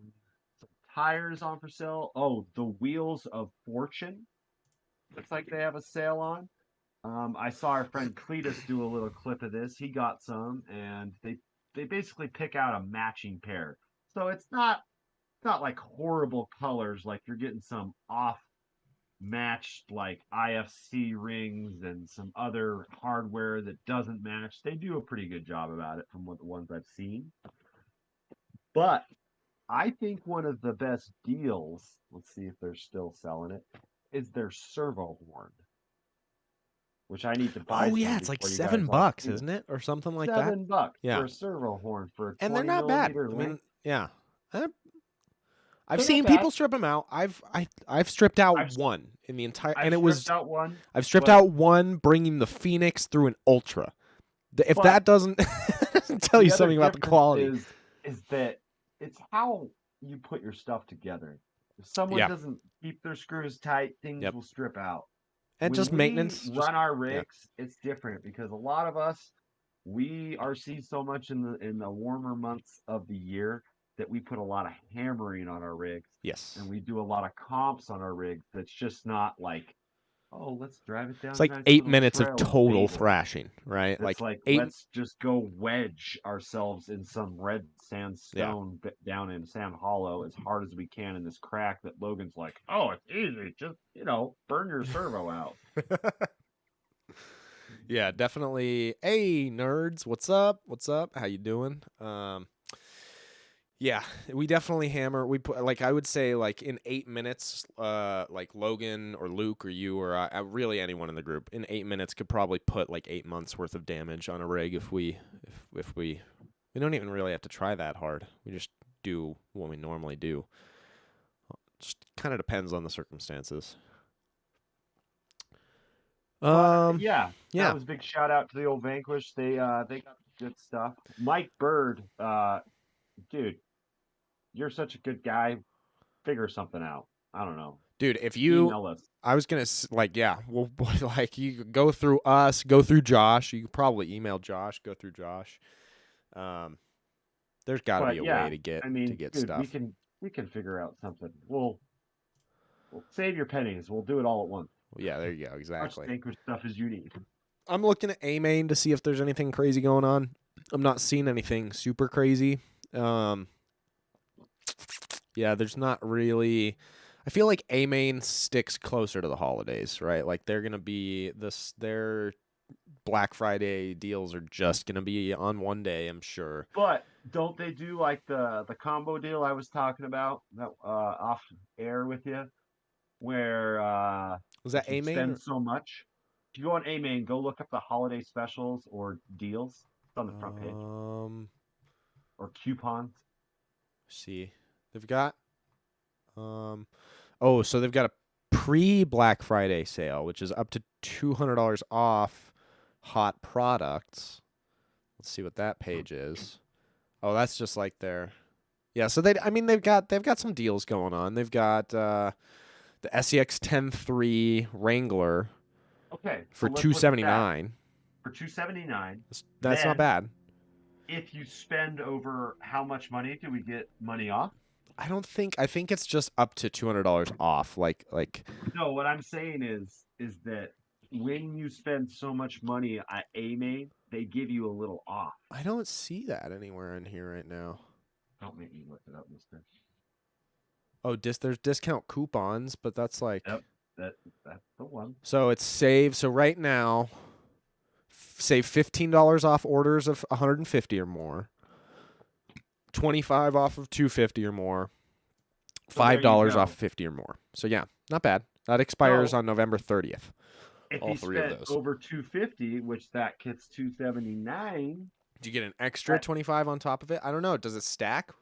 tires on for sale. Oh, the wheels of fortune. Looks like they have a sale on. I saw our friend Cletus do a little clip of this. He got some, and they basically pick out a matching pair. So it's not like horrible colors, like you're getting some off matched like IFC rings and some other hardware that doesn't match. They do a pretty good job about it from what the ones I've seen. But I think one of the best deals, let's see if they're still selling it, is their servo horn, which I need to buy Oh some yeah, it's like before you guys all $7, see it. isn't it, or something like that? $7 for Yeah, a servo horn for a and they're 20 not bad. millimeter I length. mean, yeah. I've They're not seen bad. people strip them out. I've stripped out I've one in the entire, I've and it stripped was out one, I've stripped but out one bringing the Phoenix through an Ultra. If but that doesn't tell you the other something about the difference quality, is that it's how you put your stuff together. If someone yeah, doesn't keep their screws tight, things yep, will strip out. and When just we maintenance, just run our yeah, rigs, it's different because a lot of us we are seen so much in the warmer months of the year that we put a lot of hammering on our rigs yes. and we do a lot of comps on our rigs that's just not like, oh, let's drive it It's down a like nice 8 minutes of little trail of total Babel. thrashing, right? It's Like like, eight, let's just go wedge ourselves in some red yeah. sandstone down in Sand Hollow as hard as we can in this crack that Logan's like, oh, it's easy. Just, burn your servo out. Yeah, definitely. Hey, nerds, what's up? What's up? How you doing? Yeah, we definitely hammer. We put like I would say like in 8 minutes, like Logan or Luke or you or really anyone in the group in 8 minutes could probably put like 8 months worth of damage on a rig if we don't even really have to try that hard. We just do what we normally do. Just kind of depends on the circumstances. But yeah, that Yeah. was a big shout out to the old Vanquish. They got good stuff. Mike Bird, dude, you're such a good guy. Figure something out. I don't know. Dude, if you, Email us. I was gonna like, yeah, well, like you could go through us, go through Josh. You could probably email Josh, go through Josh. Um, there's got to be But a yeah, way to get I mean, dude, we stuff. can figure out something. We'll save your pennies. We'll do it all at once. Well, yeah, there you go, As much exactly. Vanquish stuff as you need. I'm looking at A main to see if there's anything crazy going on. I'm not seeing anything super crazy. Yeah, there's not really. I feel like A main sticks closer to the holidays, right? Like they're gonna be this. Their Black Friday deals are just gonna be on one day, I'm sure. But don't they do like the combo deal I was talking about that off air with you, where Was that if you A main? spend so much, if you go on A Main, go look up the holiday specials or deals. It's on the front page or coupons. See, they've got oh, so they've got a pre Black Friday sale, which is up to $200 off hot products. Let's see what that page is. Oh, that's just like their. Yeah, so I mean they've got some deals going on. They've got the SEX 10.3 Wrangler Okay, so for let's look at that. 279. For 279. That's not Then bad. if you spend over how much money do we get money off? I think it's just up to $200 off. Like No, what I'm saying is that when you spend so much money at A Main, they give you a little off. I don't see that anywhere in here right now. Don't make me look it up, mister. Oh, there's discount coupons, but that's like... Yep, that's the one. So it's save. So right now, save $15 off orders of 150 or more, 25 off of 250 or more, So there you $5 go. off 50 or more. So yeah, not bad. That expires So on November 30th. if All he three of spent those. over 250, which that gets 279. Do you get an extra 25 on top of it? I don't know. Does it stack?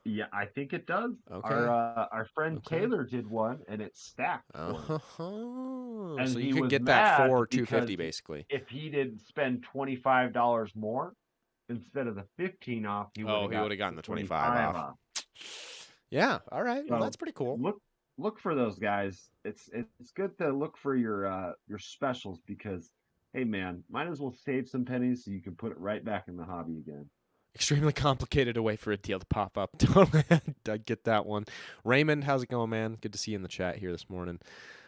Yeah, I think it does. Okay. Our friend Okay. Taylor did one, and it stacked for him. Oh, And so you he could was get that mad for because 250 basically. if he did spend $25 more instead of the 15 off, he would Oh, have he would have gotten the 25 25 off. Yeah. All right. Well, that's So pretty cool. look for those guys. It's good to look for your specials because hey man, might as well save some pennies so you can put it right back in the hobby again. Extremely complicated to wait for a deal to pop up. Totally, I get that one. Raymond, how's it going, man? Good to see you in the chat here this morning.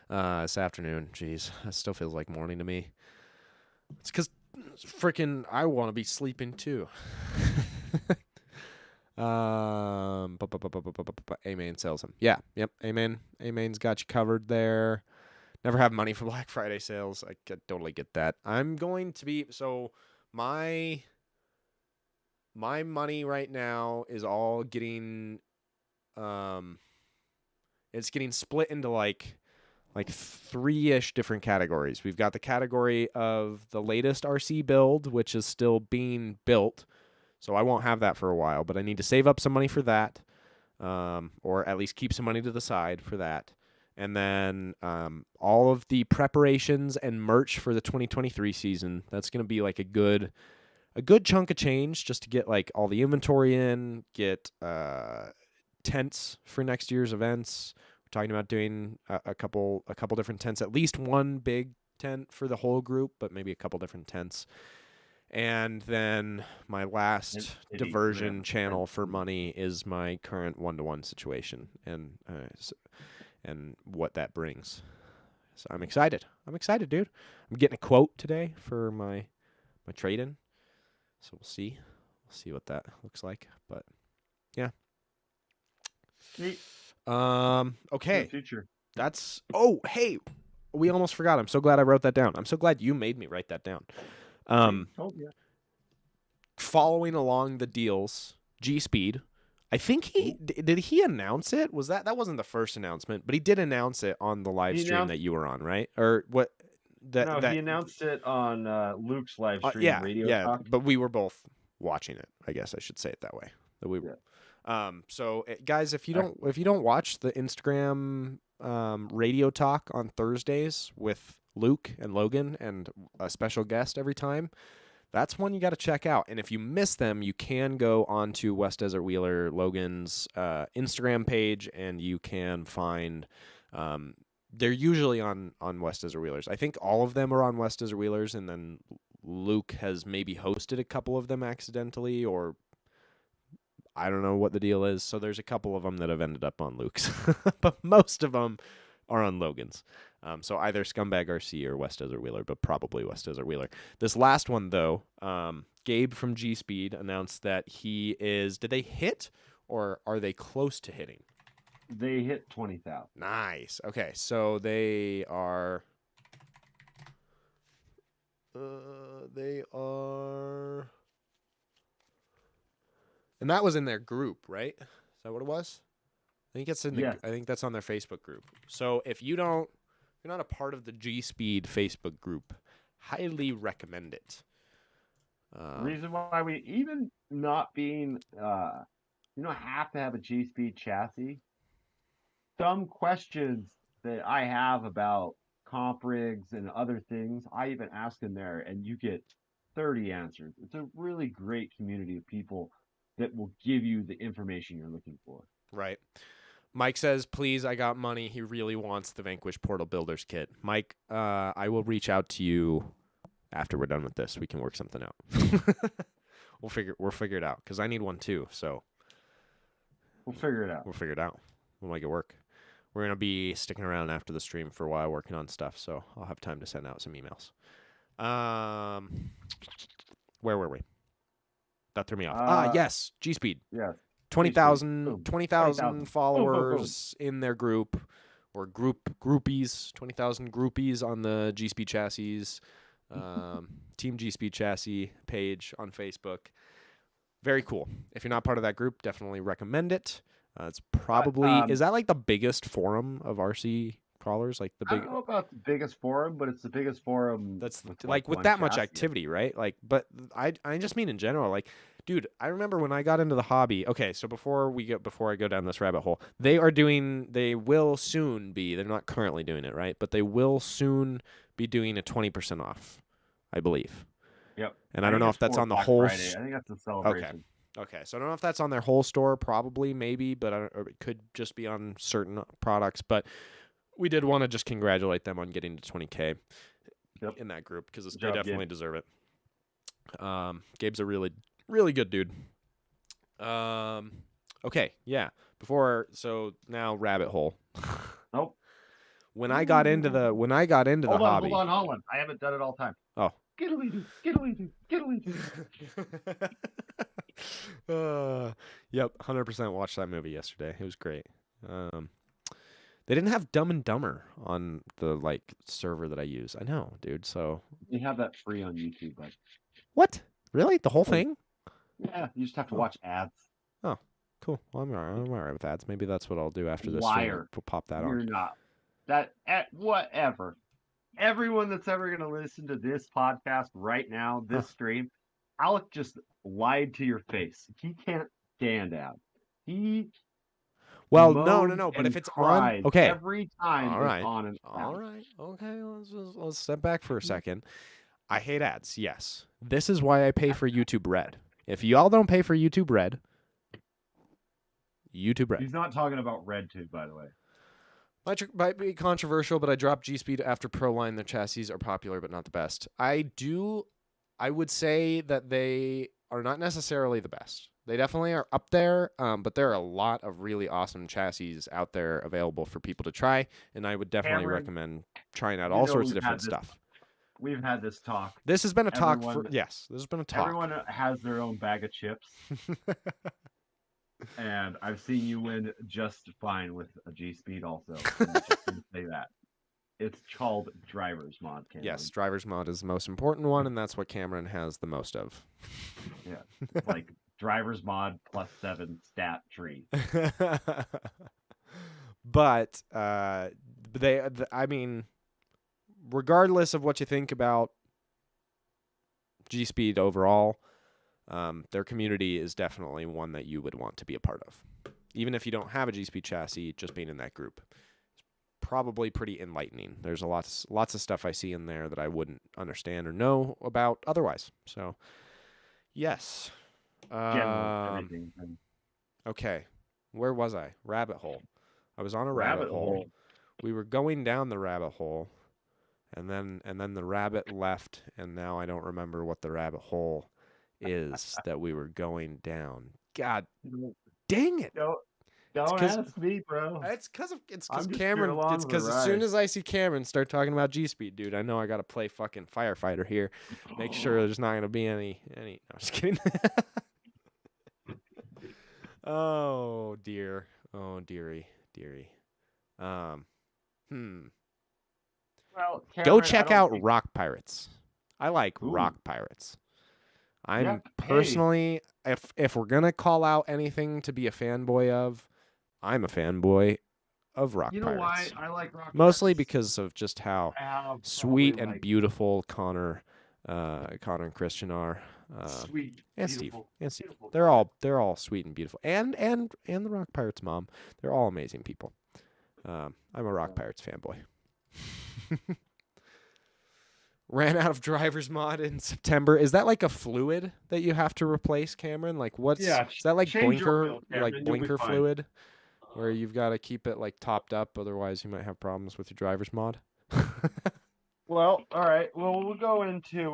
This afternoon. Jeez, that still feels like morning to me. It's because freaking I want to be sleeping too. A-Main sells him. Yeah, yep. A-Main's got you covered there. Never have money for Black Friday sales. I totally get that. I'm going to be my money right now is all getting it's getting split into like 3-ish different categories. We've got the category of the latest RC build, which is still being built. So I won't have that for a while, but I need to save up some money for that, or at least keep some money to the side for that. And then all of the preparations and merch for the 2023 season. That's going to be like a good chunk of change just to get like all the inventory in, get tents for next year's events. We're talking about doing a couple different tents, at least one big tent for the whole group, but maybe a couple different tents. And then my last diversion channel for money is my current 1-to-1 situation and what that brings. So I'm excited. Dude. I'm getting a quote today for my trade-in. So we'll see what that looks like. But yeah. Neat. Okay. Future. Hey, we almost forgot. I'm so glad I wrote that down. I'm so glad you made me write that down. Following along the deals, G-Speed. I think did he announce it? That wasn't the first announcement, but he did announce it on the live stream that you were on, right? Or what? He announced it on Luke's live stream, Radio Talk. But we were both watching it. I guess I should say it that way. That we were. So guys, if you don't watch the Instagram Radio Talk on Thursdays with Luke and Logan and a special guest every time, that's one you got to check out. And if you miss them, you can go onto West Desert Wheeler Logan's Instagram page, and you can find. They're usually on West Desert Wheelers. I think all of them are on West Desert Wheelers, and then Luke has maybe hosted a couple of them accidentally, or I don't know what the deal is. So there's a couple of them that have ended up on Luke's, but most of them are on Logan's. So either Scumbag RC or West Desert Wheeler, but probably West Desert Wheeler. This last one, though, Gabe from G-Speed announced that he is... Did they hit, or are they close to hitting? They hit 20,000. Nice. Okay, so they are... And that was in their group, right? Is that what it was? I think it's I think that's on their Facebook group. So if you're not a part of the G-Speed Facebook group, highly recommend it. Reason why we even not being you don't have to have a G-Speed chassis. Some questions that I have about comp rigs and other things, I even ask in there, and you get 30 answers. It's a really great community of people that will give you the information you're looking for. Right. Mike says, please, I got money. He really wants the Vanquish Portal Builders Kit. Mike, I will reach out to you after we're done with this. We can work something out. We'll figure it out, because I need one too. So we'll figure it out. We'll make it work. We're going to be sticking around after the stream for a while working on stuff, so I'll have time to send out some emails. Where were we? That threw me off. Uh, Yes, G Speed. yes. 20,000 Boom. 20,000 Boom, boom, boom. followers in their group, or groupies, 20,000 groupies on the G Speed Chassis, Team G Speed Chassis page on Facebook. Very cool. If you're not part of that group, definitely recommend it. It's probably, is that like the biggest forum of RC crawlers? Like the I big, don't know about the biggest forum, but it's the biggest forum that's with like with one that much chassis. activity, right? Like, but I just mean in general, like, dude, I remember when I got into the hobby. Okay, so before I go down this rabbit hole, they will soon be, they're not currently doing it, right? But they will soon be doing a 20% off, I believe. Yep. And I don't know if that's on the Black whole. Friday. I think that's a Okay. celebration. Okay. So I don't know if that's on their whole store, probably, maybe, but or it could just be on certain products. But we did want to just congratulate them on getting to 20K in that group because they definitely deserve it. Gabe's a really, really good dude. Okay, yeah. So now rabbit hole. Nope. When I got into the hobby. Hold on. I haven't done it all the time. Oh. Skiddly-doo. Yep, 100% watched that movie yesterday. It was great. They didn't have Dumb and Dumber on the server that I use. I know, dude. So you have that free on YouTube, but what? Really? The whole thing? Yeah, you just have to watch ads. Oh, cool. Well, I'm all right with ads. Maybe that's what I'll do after this Liar. stream. We'll pop that on. You're not. That whatever. Everyone that's ever going to listen to this podcast right now, this stream, Alec just lied to your face. He can't stand ads. Well, no. But if it's on, okay. Every time it's on an ad. All right. Okay. Let's step back for a second. I hate ads. Yes. This is why I pay for YouTube Red. If y'all don't pay for YouTube Red. He's not talking about RedTube, by the way. Might be controversial, but I dropped G-Speed after Proline. Their chassis are popular, but not the best. I would say that they are not necessarily the best. They definitely are up there, but there are a lot of really awesome chassis out there available for people to try, and I would definitely recommend trying out all sorts of different stuff. We've had this talk. This has been a talk for, yes, this has been a talk. Everyone has their own bag of chips. And I've seen you win just fine with a G-Speed also. Just say that. It's called Driver's Mod, Cameron. Yes, Driver's Mod is the most important one, and that's what Cameron has the most of. Yeah, it's like Driver's Mod +7 stat tree. But I mean, regardless of what you think about G-Speed overall, their community is definitely one that you would want to be a part of. Even if you don't have a G-Speed chassis, just being in that group is probably pretty enlightening. There's lots of stuff I see in there that I wouldn't understand or know about otherwise. So, yes. Okay. Where was I? Rabbit hole. I was on a rabbit hole. We were going down the rabbit hole, and then the rabbit left, and now I don't remember what the rabbit hole is that we were going down. God dang it. Don't ask me, bro. It's because Cameron. It's because as soon as I see Cameron start talking about G-Speed, dude, I know I got to play fucking firefighter here. Make sure there's not going to be any. No, I'm just kidding. Oh, dear. Oh, dearie. Well, Cameron, go check out Rock Pirates. I like Rock Pirates. I'm personally, if we're gonna call out anything to be a fanboy of, I'm a fanboy of Rock Pirates. You know why I like Rock Pirates? Mostly because of just how sweet and beautiful Connor and Christian are. Sweet and Steve. They're all sweet and beautiful. And the Rock Pirates mom. They're all amazing people. I'm a Rock Pirates fanboy. Ran out of Driver's Mod in September. Is that like a fluid that you have to replace, Cameron? Like is that like blinker fluid where you've got to keep it like topped up, otherwise you might have problems with your Driver's Mod? Well, all right. Well, we'll go into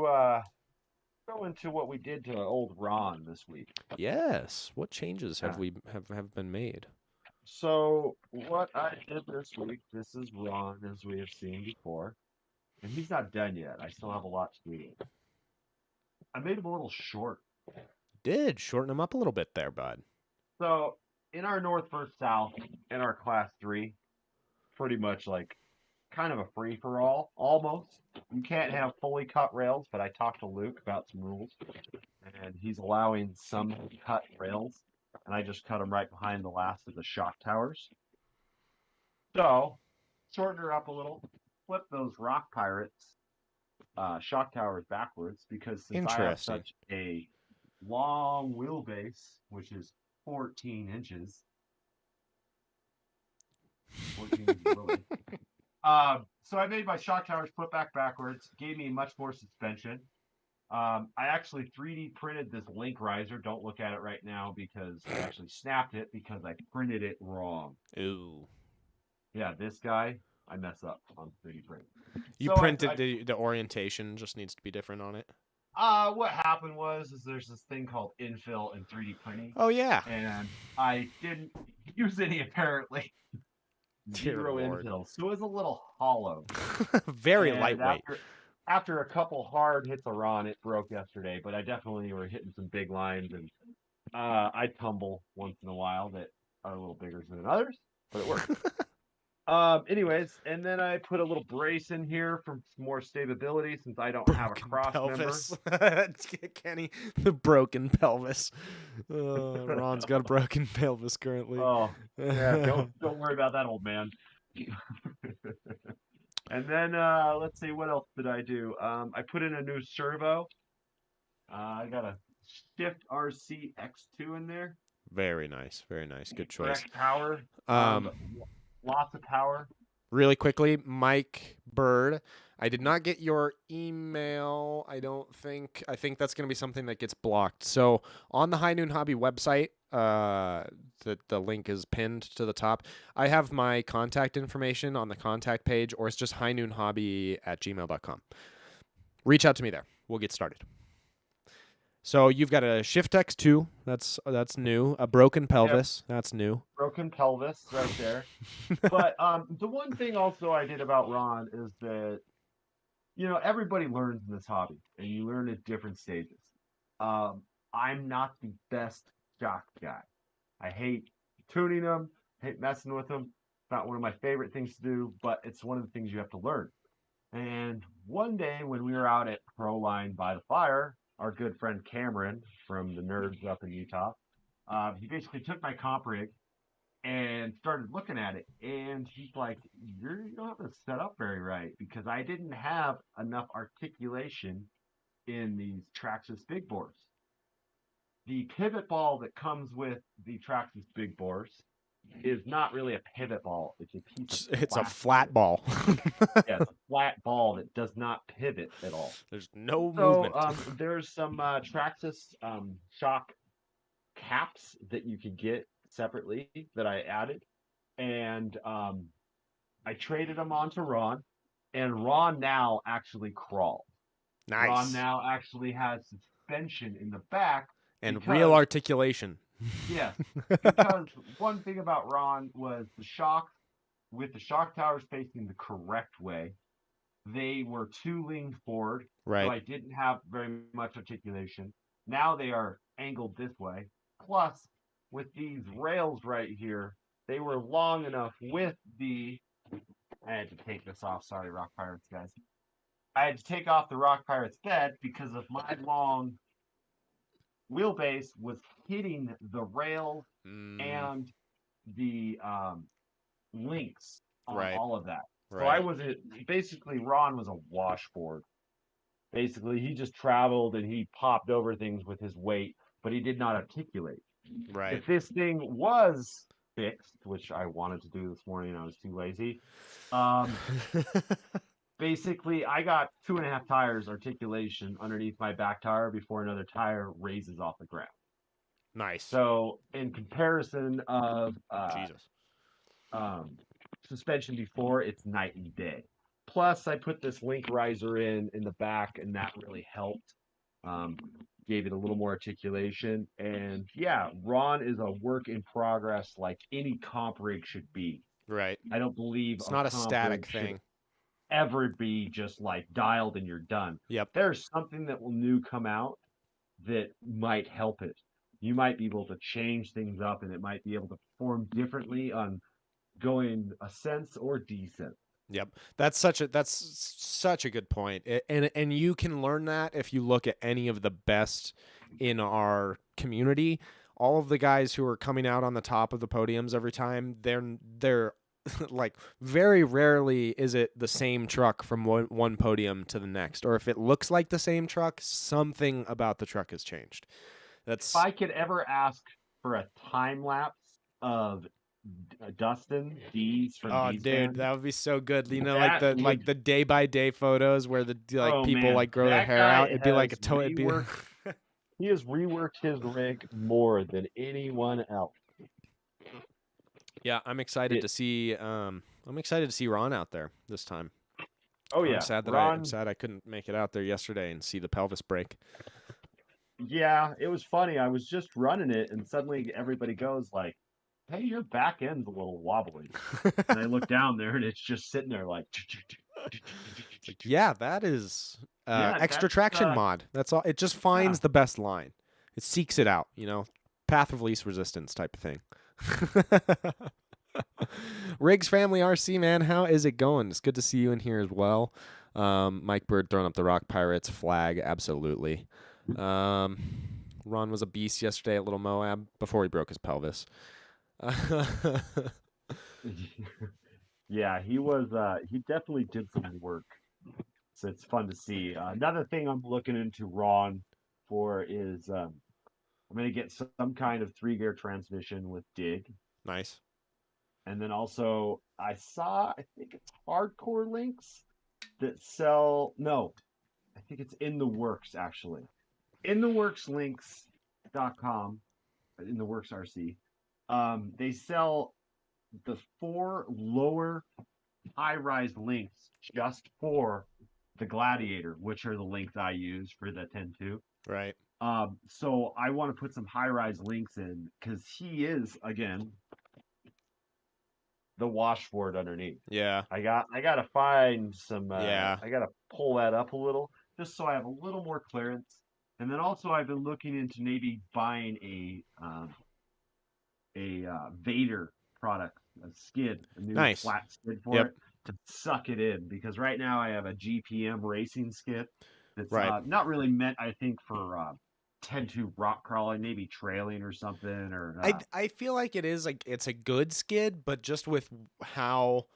what we did to old Ron this week. Yes. What changes have been made? So what I did this week, this is Ron as we have seen before. And he's not done yet. I still have a lot to do. I made them a little short. Did shorten them up a little bit there, bud. So in our North versus South, in our Class 3, pretty much like kind of a free for all, almost. You can't have fully cut rails, but I talked to Luke about some rules, and he's allowing some cut rails, and I just cut them right behind the last of the shock towers. So, shorten her up a little, flip those rock pirates shock towers backwards because since I have Interesting. such a long wheelbase, which is 14 inches, 14 inches really. So I made my shock towers flip backwards, gave me much more suspension. I actually 3D printed this link riser. Don't look at it right now because I actually snapped it because I printed it wrong. Ooh. Yeah, this guy, I mess up on 3D print. You So printed the orientation just needs to be different on it. What happened was is there's this thing called infill and 3D printing, Oh yeah. and I didn't use any apparently. Dear Zero Lord. infill, so it was a little hollow. Very And lightweight. after a couple hard hits of Ron, it broke yesterday. But I definitely were hitting some big lines, and I tumble once in a while that are a little bigger than others, but it works. Anyways, and then I put a little brace in here for some more stability since I don't have a Broken cross pelvis. member. Kenny, the broken pelvis. Ron's got a broken pelvis currently. Oh, yeah, don't worry about that, old man. And then let's see, what else did I do? I put in a new servo. I got a Shift RC X2 in there. Very nice. Very nice. Good choice. Direct power. Um, Lots of power. Really quickly, Mike Bird. I did not get your email. I don't think. I think that's going to be something that gets blocked. So on the High Noon Hobby website, the link is pinned to the top. I have my contact information on the contact page, or it's just highnoonhobby@gmail.com. Reach out to me there. We'll get started. So you've got a Shift X2. That's new. A broken pelvis. Yep. That's new. Broken pelvis right there. But the one thing also I did about Ron is that, everybody learns in this hobby, and you learn at different stages. I'm not the best shock guy. I hate tuning them, hate messing with them. It's not one of my favorite things to do, but it's one of the things you have to learn. And one day when we were out at Proline by the fire, our good friend Cameron from the Nerds up in Utah, he basically took my comp rig and started looking at it. And he's like, you don't have it set up very right because I didn't have enough articulation in these Traxxas big bores. The pivot ball that comes with the Traxxas big bores is not really a pivot ball. It's a piece of It's a flat ball. Yeah, it's a flat ball that does not pivot at all. There's no movement. There's some Traxxas shock caps that you could get separately that I added, and I traded them on to Ron, and Ron now actually crawls. Nice. Ron now actually has suspension in the back and real articulation. Yes, because one thing about Ron was the shock, with the shock towers facing the correct way, they were too leaned forward, right? So I didn't have very much articulation. Now they are angled this way. Plus, with these rails right here, they were long enough with the... I had to take this off. Sorry, Rock Pirates, guys. I had to take off the Rock Pirates bed because of my long wheelbase was hitting the rails and the links on all of that. So I wasn't... Basically, Ron was a washboard. Basically, he just traveled and he popped over things with his weight, but he did not articulate. Right. If this thing was fixed, which I wanted to do this morning, I was too lazy. Basically, I got 2.5 tires articulation underneath my back tire before another tire raises off the ground. Nice. So, in comparison of Jesus. Suspension before, it's night and day. Plus, I put this link riser in the back, and that really helped. Gave it a little more articulation. And yeah, Ron is a work in progress like any comp rig should be. Right. I don't believe it's not a static thing. Ever be just like dialed and you're done. Yep. There's something that will new come out that might help it. You might be able to change things up, and it might be able to perform differently on going ascents or descents. Yep. That's such a good point. And you can learn that if you look at any of the best in our community. All of the guys who are coming out on the top of the podiums every time, they're like very rarely is it the same truck from one podium to the next. Or if it looks like the same truck, something about the truck has changed. If That's I could ever ask for a time lapse of Dustin D's from Oh, D's dude, band, that would be so good. You know, like that the would, like the day by day photos where the like oh people man, like grow their that hair out. guy It'd be like a has toe. It'd be reworked. He has reworked his rig more than anyone else. Yeah, I'm excited It. to see. I'm excited to see Ron out there this time. Oh I'm yeah, sad that I'm Ron. sad I couldn't make it out there yesterday and see the pelvis break. Yeah, it was funny. I was just running it, and suddenly everybody goes like, "Hey, your back end's a little wobbly." And I look down there, and it's just sitting there like, It's like, yeah, that is yeah, extra that's traction mod. That's all. It just yeah. finds the best line. It seeks it out. Path of least resistance type of thing. Riggs Family RC, man, how is it going? It's good to see you in here as well. Mike Bird throwing up the Rock Pirates flag, absolutely. Um, Ron was a beast yesterday at Little Moab before he broke his pelvis. Yeah, he was. He definitely did some work. So it's fun to see. Another thing I'm looking into Ron for is I'm going to get some kind of 3-gear transmission with Dig. Nice. And then also, I saw, I think it's Hardcore Links that sell, no, I think it's In the Works actually. In the Works links.com, In the Works RC. They sell the 4 lower high rise links just for the Gladiator, which are the links I use for the 10-2. Right. So I want to put some high rise links in because he is again the washboard underneath. Yeah. I gotta find some. Yeah. I gotta pull that up a little just so I have a little more clearance. And then also I've been looking into maybe buying a Vader product, a skid, a new Nice. flat skid for Yep. it to suck it in because right now I have a GPM racing skid that's Right. not really meant, I think, for 10-2 rock crawling, maybe trailing or something. Or I feel like it's a good skid, but just with how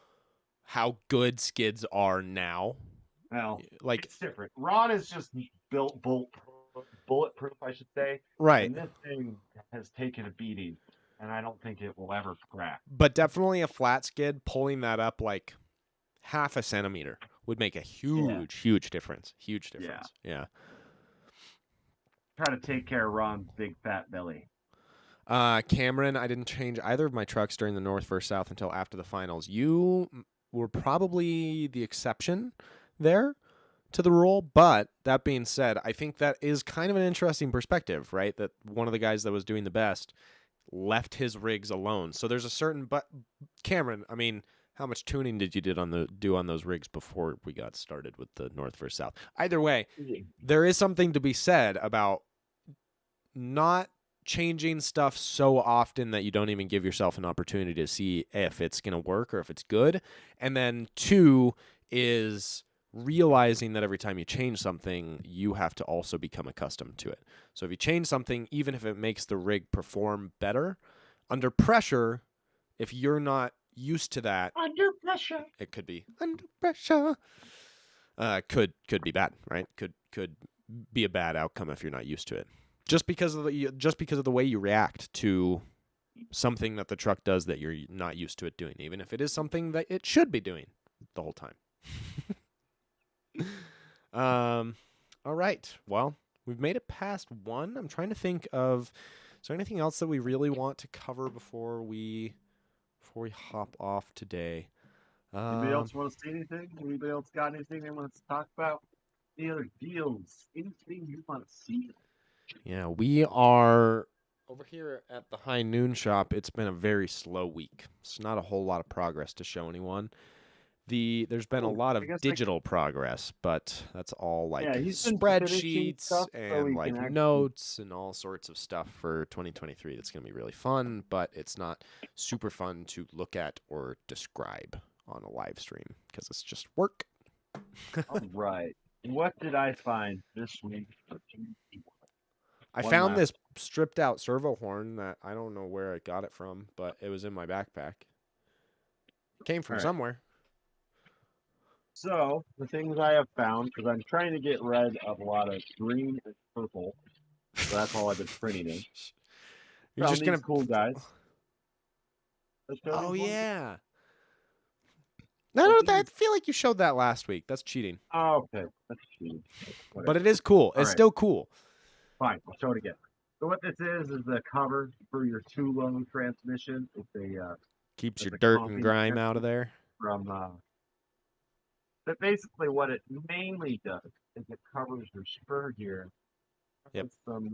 good skids are now. well, Like it's different. Rod is just built bulletproof, I should say, right. and this thing has taken a beating, and I don't think it will ever crack. But definitely a flat skid pulling that up like half a centimeter would make a Yeah, huge difference. Huge yeah. difference. Yeah. Try to take care of Ron's big fat belly. Cameron, I didn't change either of my trucks during the North versus South until after the finals. You were probably the exception there to the rule, but that being said, I think that is kind of an interesting perspective, right? That one of the guys that was doing the best left his rigs alone. So there's a certain but Cameron, I mean, how much tuning did you do on those rigs before we got started with the North versus South? Either way, there is something to be said about not changing stuff so often that you don't even give yourself an opportunity to see if it's going to work or if it's good. And then 2 is realizing that every time you change something, you have to also become accustomed to it. So if you change something, even if it makes the rig perform better, under pressure, if you're not used to that, Under pressure. it could be under pressure. Could be bad, right? Could be a bad outcome if you're not used to it. Just because of the way you react to something that the truck does that you're not used to it doing, even if it is something that it should be doing the whole time. All right. Well, we've made it past 1. I'm trying to think of, is there anything else that we really want to cover before we hop off today? Anybody else want to say anything? Anybody else got anything they want to talk about? Any other deals? Anything you want to see? Yeah, we are over here at the High Noon Shop. It's been a very slow week. It's not a whole lot of progress to show anyone. there's been a Cool. lot I of guess digital progress, but that's all like yeah, he's been finishing spreadsheets stuff so and he can like actually. notes and all sorts of stuff for 2023. That's going to be really fun, but it's not super fun to look at or describe on a live stream because it's just work. All right. What did I find this week? I One found last. this stripped out servo horn that I don't know where I got it from, but it was in my backpack. It came All from right. somewhere. So the things I have found, because I'm trying to get rid of a lot of green and purple, so that's all I've been printing in. You're Found just these gonna. cool guys. Let's show Oh these ones. yeah. No, So no, I these. feel like you showed that last week. That's cheating. Oh, okay. That's cheating. But Whatever. it is cool. All It's right. still cool. Fine. I'll show it again. So what this is the cover for your two-low transmission. Keeps your It's a dirt and comping grime out of system there. from. But basically, what it mainly does is it covers your spur gear Yep. with some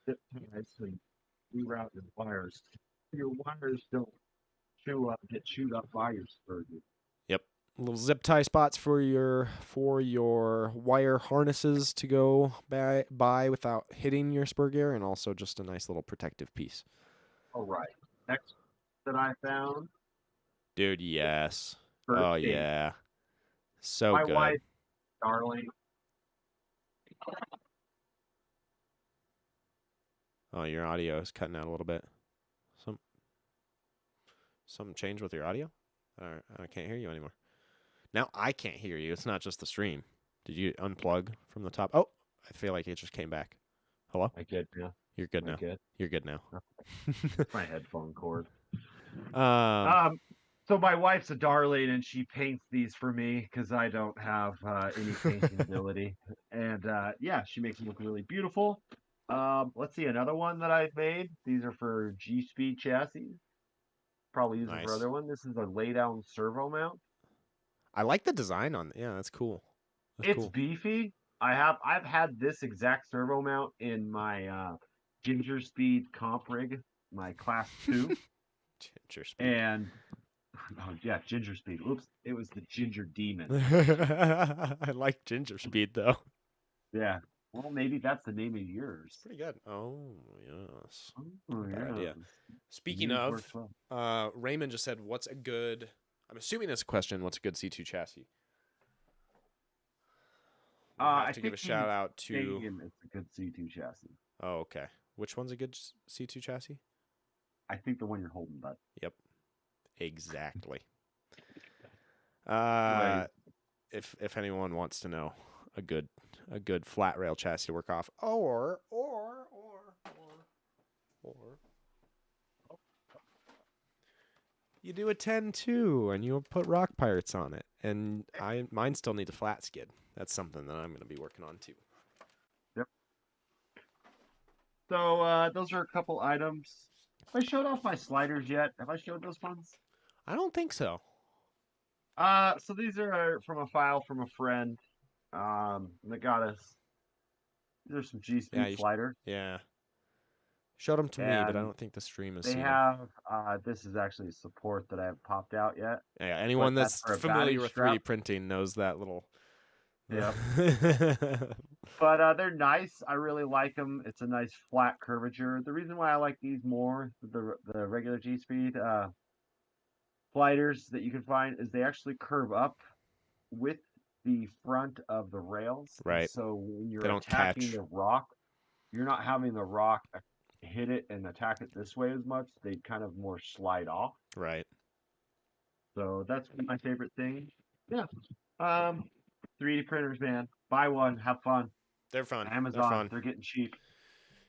zip ties so you reroute your wires. Your wires don't get chewed up by your spur gear. Yep. Little zip tie spots for your wire harnesses to go by without hitting your spur gear, and also just a nice little protective piece. All right. Next that I found, Dude, yes. first Oh aid. yeah. So My good. wife, darling. Oh, your audio is cutting out a little bit. Something changed with your audio? I can't hear you anymore. Now I can't hear you. It's not just the stream. Did you unplug from the top? Oh, I feel like it just came back. Hello? I get now. You're good I now. get You're good now. my headphone cord. um, So my wife's a darling, and she paints these for me because I don't have any painting ability. And yeah, she makes them look really beautiful. Let's see another one that I've made. These are for G-Speed chassis. Probably use them for nice. other one. This is a lay down servo mount. I like the design on it. Yeah, that's cool. That's It's cool. beefy. I've had this exact servo mount in my Ginger Speed comp rig, my class 2. Ginger speed. And oh yeah, Ginger Speed. Oops, it was the Ginger Demon. I like ginger speed though. Yeah. Well, maybe that's the name of It's yours. pretty good. Oh yes. Oh, Not a bad yeah. idea. Speaking of, U4WDA. Raymond just said, "What's a good?" I'm assuming it's a question. What's a good C2 chassis? We'll have I to give think a shout out to. it's a good C2 chassis. Oh, okay. Which one's a good C2 chassis? I think the one you're holding, bud. Yep. Exactly. Anyways, If anyone wants to know a good flat rail chassis to work off, or you do a 10-2 and you put rock pirates on it, and mine still need a flat skid. That's something that I'm going to be working on too. yep. So those are a couple items. Have I showed off my sliders yet? Have I showed those ones? I don't think so. So these are from a file from a friend that got us. These are some G Yeah, Speed sliders. yeah. Showed them to me, but I And don't think the stream has they seen them. have this is actually support that I haven't popped out yet. Yeah, anyone But that's that's for a familiar batting with strap. 3D printing knows that little. Yeah. But they're nice. I really like them. It's a nice flat curvature. The reason why I like these more the regular G Speed sliders that you can find is they actually curve up with the front of the rails. And Right. so when They you're don't attacking catch. the rock, you're not having the rock hit it and attack it this way as much. They kind of more slide off. Right. So that's my favorite thing. Yeah. 3D printers, man. Buy one, have fun. They're fun. They're Amazon, fun. they're getting cheap.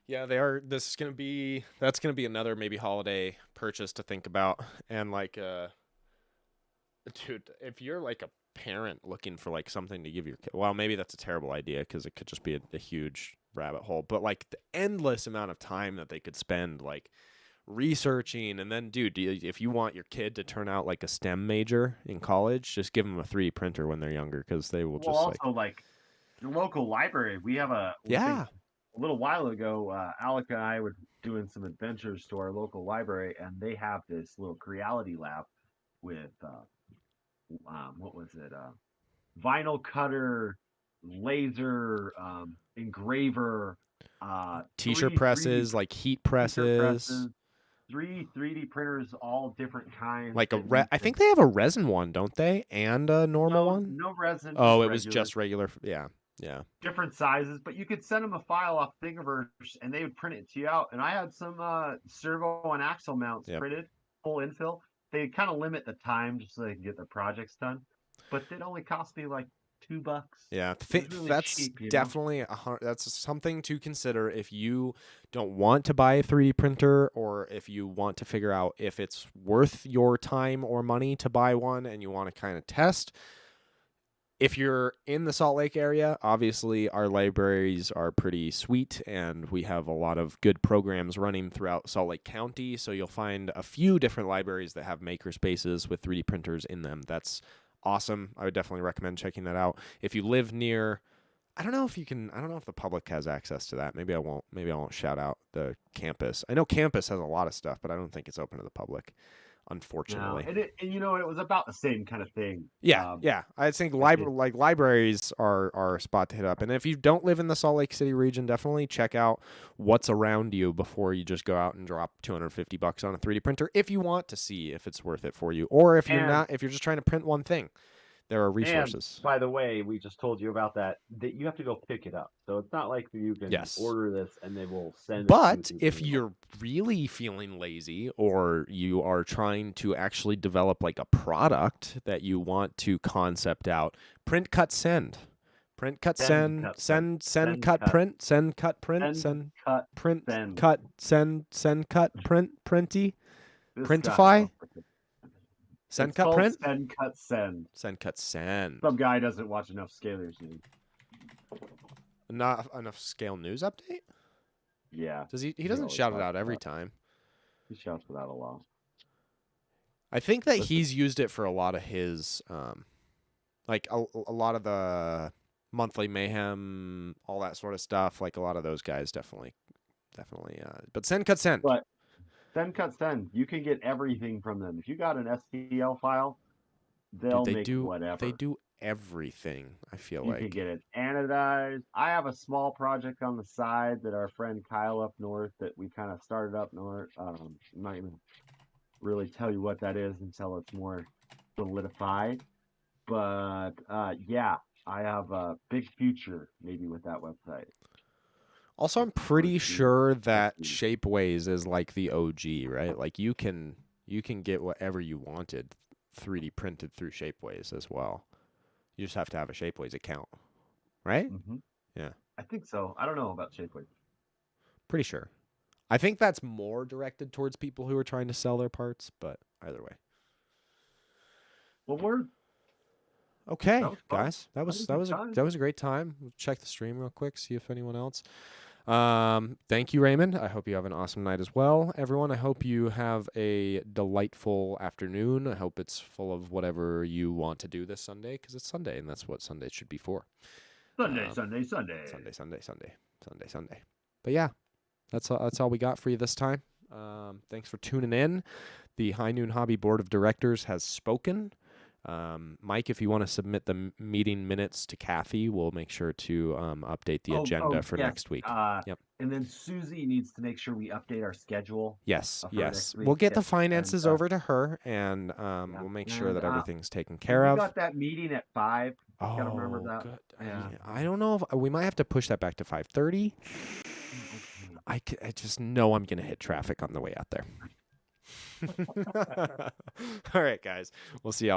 Yeah, they are. That's gonna be another maybe holiday purchase to think about. And like, dude, if you're like a parent looking for like something to give your kid, well, maybe that's a terrible idea because it could just be a huge rabbit hole. But like the endless amount of time that they could spend like researching, and then, dude, if you want your kid to turn out like a STEM major in college, just give them a 3D printer when they're younger because they will Well, just also like the local library, we have a little while ago, Alec and I were doing some adventures to our local library, and they have this little Creality lab with what was it? Vinyl cutter, laser, engraver, T-shirt three 3D presses, like heat t-shirt presses, presses, three 3D printers, all different kinds like that you I could. think they have a resin one, don't they? And a normal No, one? no resin, Oh, just it was regular. just regular. Yeah. Yeah. Different sizes, but you could send them a file off Thingiverse and they would print it to you out. And I had some servo and axle mounts Yep. printed, full infill. They kind of limit the time just so they can get their projects done, but it only cost me like $2. Yeah, It was really that's cheap, you know. definitely that's something to consider if you don't want to buy a 3D printer, or if you want to figure out if it's worth your time or money to buy one and you want to kind of test. If you're in the Salt Lake area, obviously our libraries are pretty sweet and we have a lot of good programs running throughout Salt Lake County. So you'll find a few different libraries that have maker spaces with 3D printers in them. That's awesome. I would definitely recommend checking that out. If you live near, I don't know if the public has access to that. Maybe I won't shout out the campus. I know campus has a lot of stuff, but I don't think it's open to the public, No, unfortunately. and you know, it was about the same kind of thing. Yeah, yeah. I think With it. libraries are a spot to hit up. And if you don't live in the Salt Lake City region, definitely check out what's around you before you just go out and drop $250 on a 3D printer if you want to see if it's worth it for you. Or And if you're just trying to print one thing, there are And resources. by the way, we just told you about that you have to go pick it up. So it's not like you can Yes. order this and they will send it to you But through if the mail. you're really feeling lazy, or you are trying to actually develop like a product that you want to concept out, print, cut, send. Print, cut, Send, send, cut, send. send, Send, cut, cut. print, send, cut, print, Send, send, cut, print, send. cut, send, cut, print, printy, This guy. printify, Oh, send, it's cut, called print, send, cut, send. send, cut, send. Some guy doesn't watch enough Scalers News. Not enough scale news update? Yeah. Does he He doesn't always shout it talks out every about. time. He shouts for that a lot. I think that Listen. he's used it for a lot of his, like a lot of the monthly mayhem, all that sort of stuff. Like a lot of those guys definitely. But send, cut, send. But send, cut, send. You can get everything from them. If you got an STL file, Dude, they'll make whatever. they do everything. I feel You like can get it anodized. I have a small project on the side that our friend Kyle up north that we kind of started up north. I'm not even really tell you what that is until it's more solidified. But yeah, I have a big future maybe with that website. Also, I'm It's pretty supposed to be sure that sexy. Shapeways is like the OG, right? Like you can get whatever you wanted 3D printed through Shapeways as well. You just have to have a Shapeways account, right? Mhm. Yeah, I think so. I don't know about Shapeways. pretty sure. I think that's more directed towards people who are trying to sell their parts, but either way. Well, we're Okay, that was fun. guys, that I had was a good time. a great time. We'll check the stream real quick, see if anyone else. Thank you, Raymond. I hope you have an awesome night as well, everyone. I hope you have a delightful afternoon. I hope it's full of whatever you want to do this Sunday, because it's Sunday, and that's what Sunday should be for. Sunday, Um, Sunday, Sunday. Sunday. But yeah, that's all we got for you this time. Thanks for tuning in. The High Noon Hobby Board of Directors has spoken. Mike, if you want to submit the meeting minutes to Kathy, we'll make sure to update the agenda for yes. next week. Yep. And then Susie needs to make sure we update our schedule. Yes, For yes. next week. We'll get the Yes. finances And, over to her, and yeah. we'll make sure that And, everything's taken and care we of. got that meeting at 5. Gotta remember Oh, that. good. Yeah. I don't know if we might have to push that back to 5:30. Okay. I just know I'm gonna hit traffic on the way out there. All right, guys. We'll see y'all.